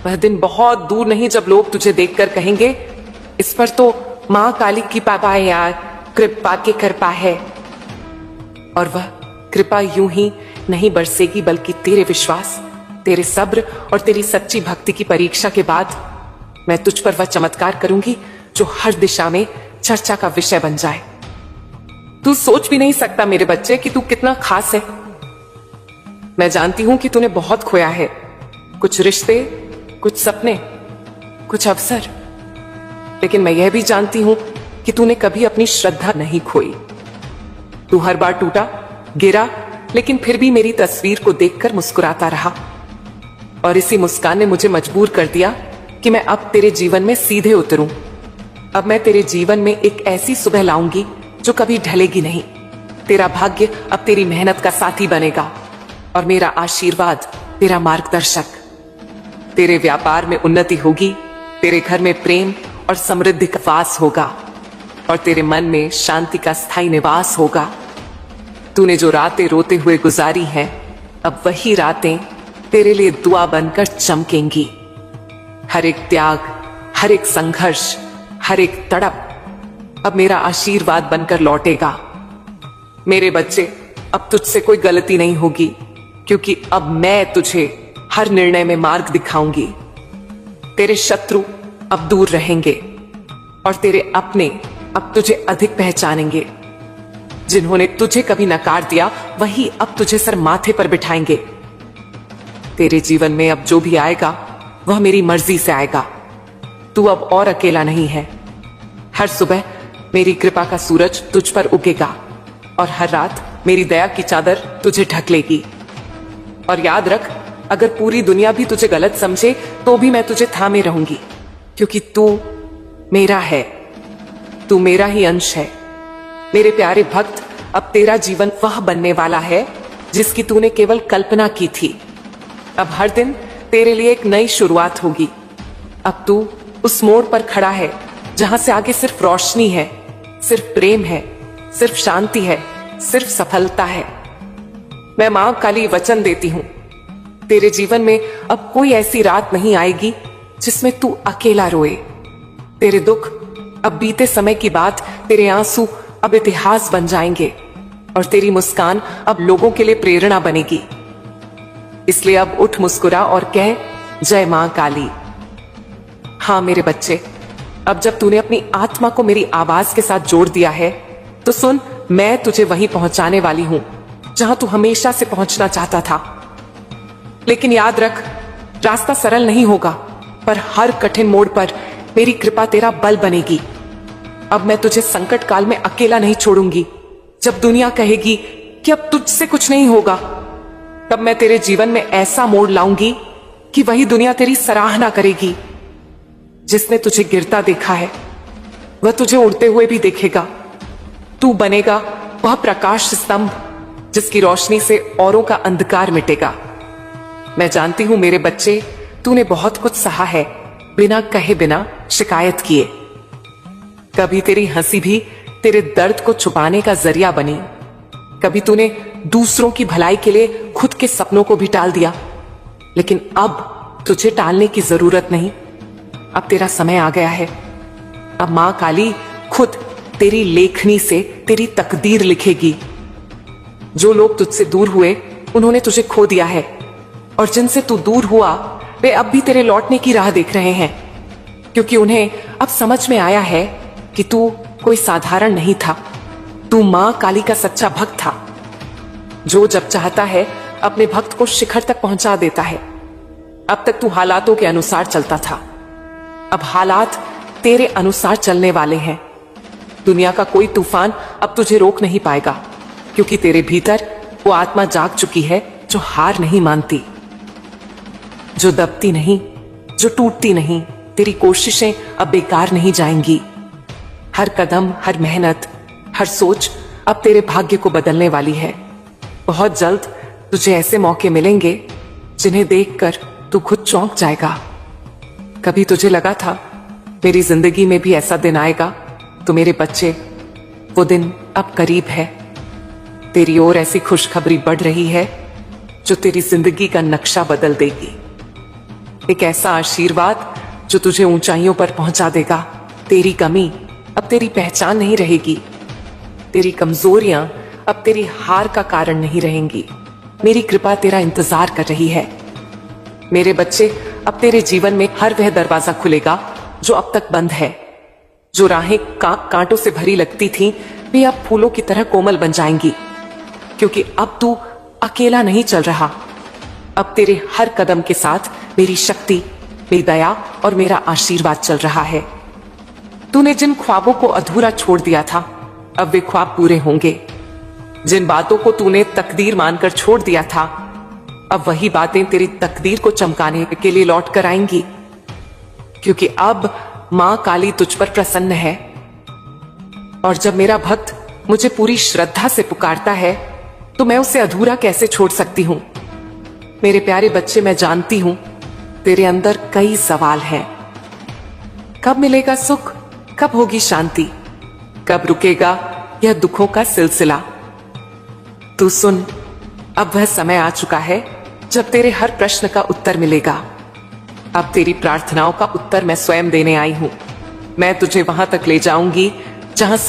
वह दिन बहुत दूर नहीं जब लोग तुझे देखकर कहेंगे, इस पर तो मां काली की कृपा है यार, कृपा की कृपा है। और वह कृपा यूं ही नहीं बरसेगी, बल्कि तेरे विश्वास, तेरे सब्र और तेरी सच्ची भक्ति की परीक्षा के बाद मैं तुझ पर वह चमत्कार करूंगी जो हर दिशा में चर्चा का विषय बन जाए। तू सोच भी नहीं सकता मेरे बच्चे कि तू कितना खास है। मैं जानती हूं कि तूने बहुत खोया है, कुछ रिश्ते, कुछ सपने, कुछ अवसर, लेकिन मैं यह भी जानती हूं कि तूने कभी अपनी श्रद्धा नहीं खोई। तू हर बार टूटा, गिरा, लेकिन फिर भी मेरी तस्वीर को देखकर मुस्कुराता रहा, और इसी मुस्कान ने मुझे मजबूर कर दिया कि मैं अब तेरे जीवन में सीधे उतरूं। अब मैं तेरे जीवन में एक ऐसी सुबह लाऊंगी जो कभी ढलेगी नहीं। तेरा भाग्य अब तेरी मेहनत का साथी बनेगा, और मेरा आशीर्वाद तेरा मार्गदर्शक। तेरे व्यापार में उन्नति होगी, तेरे घर में प्रेम और समृद्धि का वास होगा, और तेरे मन में शांति का स्थायी निवास होगा। तूने जो रातें रोते हुए गुजारी हैं, अब वही रातें तेरे लिए दुआ बनकर चमकेंगी। हर एक त्याग, हर एक संघर्ष, हर एक तड़प अब मेरा आशीर्वाद बनकर लौटेगा। मेरे बच्चे, अब तुझसे कोई गलती नहीं होगी, क्योंकि अब मैं तुझे हर निर्णय में मार्ग दिखाऊंगी। तेरे शत्रु अब दूर रहेंगे, और तेरे अपने अब तुझे अधिक पहचानेंगे। जिन्होंने तुझे कभी नकार दिया, वही अब तुझे सर माथे पर बिठाएंगे। तेरे जीवन में अब जो भी आएगा वह मेरी मर्जी से आएगा। तू अब और अकेला नहीं है। हर सुबह मेरी कृपा का सूरज तुझ पर उगेगा, और हर रात मेरी दया की चादर तुझे ढक लेगी। और याद रख, अगर पूरी दुनिया भी तुझे गलत समझे तो भी मैं तुझे थामे रहूंगी, क्योंकि तू मेरा है, तू मेरा ही अंश है। मेरे प्यारे भक्त, अब तेरा जीवन वह बनने वाला है जिसकी तूने केवल कल्पना की थी। अब हर दिन तेरे लिए एक नई शुरुआत होगी। अब तू उस मोड़ पर खड़ा है जहां से आगे सिर्फ रोशनी है, सिर्फ प्रेम है, सिर्फ शांति है, सिर्फ सफलता है। मैं मां काली वचन देती हूं, तेरे जीवन में अब कोई ऐसी रात नहीं आएगी जिसमें तू अकेला रोए। तेरे दुख अब बीते समय की बात, तेरे आंसू अब इतिहास बन जाएंगे और तेरी मुस्कान अब लोगों के लिए प्रेरणा बनेगी। इसलिए अब उठ, मुस्कुरा और कह, जय मां काली। हाँ मेरे बच्चे, अब जब तूने अपनी आत्मा को मेरी आवाज के साथ जोड़ दिया है तो सुन, मैं तुझे वहीं पहुंचाने वाली हूं जहां तू हमेशा से पहुंचना चाहता था। लेकिन याद रख, रास्ता सरल नहीं होगा, पर हर कठिन मोड़ पर मेरी कृपा तेरा बल बनेगी। अब मैं तुझे संकट काल में अकेला नहीं छोड़ूंगी। जब दुनिया कहेगी कि अब तुझसे कुछ नहीं होगा, तब मैं तेरे जीवन में ऐसा मोड़ लाऊंगी कि वही दुनिया तेरी सराहना करेगी। जिसने तुझे गिरता देखा है वह तुझे उड़ते हुए भी देखेगा। तू बनेगा वह प्रकाश स्तंभ जिसकी रोशनी से औरों का अंधकार मिटेगा। मैं जानती हूं मेरे बच्चे, तूने बहुत कुछ सहा है बिना कहे, बिना शिकायत किए। कभी तेरी हंसी भी तेरे दर्द को छुपाने का जरिया बनी। कभी तूने दूसरों की भलाई के लिए खुद के सपनों को भी टाल दिया, लेकिन अब तुझे टालने की जरूरत नहीं। अब तेरा समय आ गया है। अब मां काली खुद तेरी लेखनी से तेरी तकदीर लिखेगी। जो लोग तुझसे दूर हुए उन्होंने तुझे खो दिया है, और जिनसे तू दूर हुआ वे अब भी तेरे लौटने की राह देख रहे हैं, क्योंकि उन्हें अब समझ में आया है कि तू कोई साधारण नहीं था। तू मां काली का सच्चा भक्त था, जो जब चाहता है अपने भक्त को शिखर तक पहुंचा देता है। अब तक तू हालातों के अनुसार चलता था, अब हालात तेरे अनुसार चलने वाले हैं। दुनिया का कोई तूफान अब तुझे रोक नहीं पाएगा, क्योंकि तेरे भीतर वो आत्मा जाग चुकी है जो हार नहीं मानती, जो दबती नहीं, जो टूटती नहीं। तेरी कोशिशें अब बेकार नहीं जाएंगी। हर कदम, हर मेहनत, हर सोच अब तेरे भाग्य को बदलने वाली है। बहुत जल्द तुझे ऐसे मौके मिलेंगे जिन्हें देखकर तू खुद चौंक जाएगा। कभी तुझे लगा था मेरी जिंदगी में भी ऐसा दिन आएगा, तो मेरे बच्चे, वो दिन अब करीब है। तेरी ओर ऐसी खुशखबरी बढ़ रही है जो तेरी जिंदगी का नक्शा बदल देगी। एक ऐसा आशीर्वाद जो तुझे ऊंचाइयों पर पहुंचा देगा। तेरी कमी अब तेरी पहचान नहीं रहेगी। तेरी कमजोरियां अब तेरी हार का कारण नहीं रहेंगी। मेरी कृपा तेरा इंतजार कर रही है। मेरे बच्चे, अब तेरे जीवन में हर वह दरवाजा खुलेगा जो अब तक बंद है। जो राहें कांटों से भरी लगती थीं, वे अब फूलों की तरह कोमल बन जाएंगी, क्योंकि अब तू अकेला नहीं चल रहा। अब तेरे हर कदम के साथ मेरी शक्ति, मेरी दया और मेरा आशीर्वाद चल रहा है। तूने जिन ख्वाबों को अधूरा छोड़ दिया था, अब वे ख्वाब पूरे होंगे। जिन बातों को तूने तकदीर मानकर छोड़ दिया था, अब वही बातें तेरी तकदीर को चमकाने के लिए लौट कर आएंगी, क्योंकि अब मां काली तुझ पर प्रसन्न है। और जब मेरा भक्त मुझे पूरी श्रद्धा से पुकारता है, तो मैं उसे अधूरा कैसे छोड़ सकती हूं। मेरे प्यारे बच्चे, मैं जानती हूं तेरे अंदर कई सवाल हैं। कब मिलेगा सुख, कब होगी शांति, कब रुकेगा यह दुखों का सिलसिला। तू सुन, अब वह समय आ चुका है जब तेरे हर प्रश्न का उत्तर मिलेगा। अब तेरी प्रार्थनाओं का उत्तर मैं स्वयं देने आई हूं। मैं तुझे वहां तक ले जाऊंगी जहां से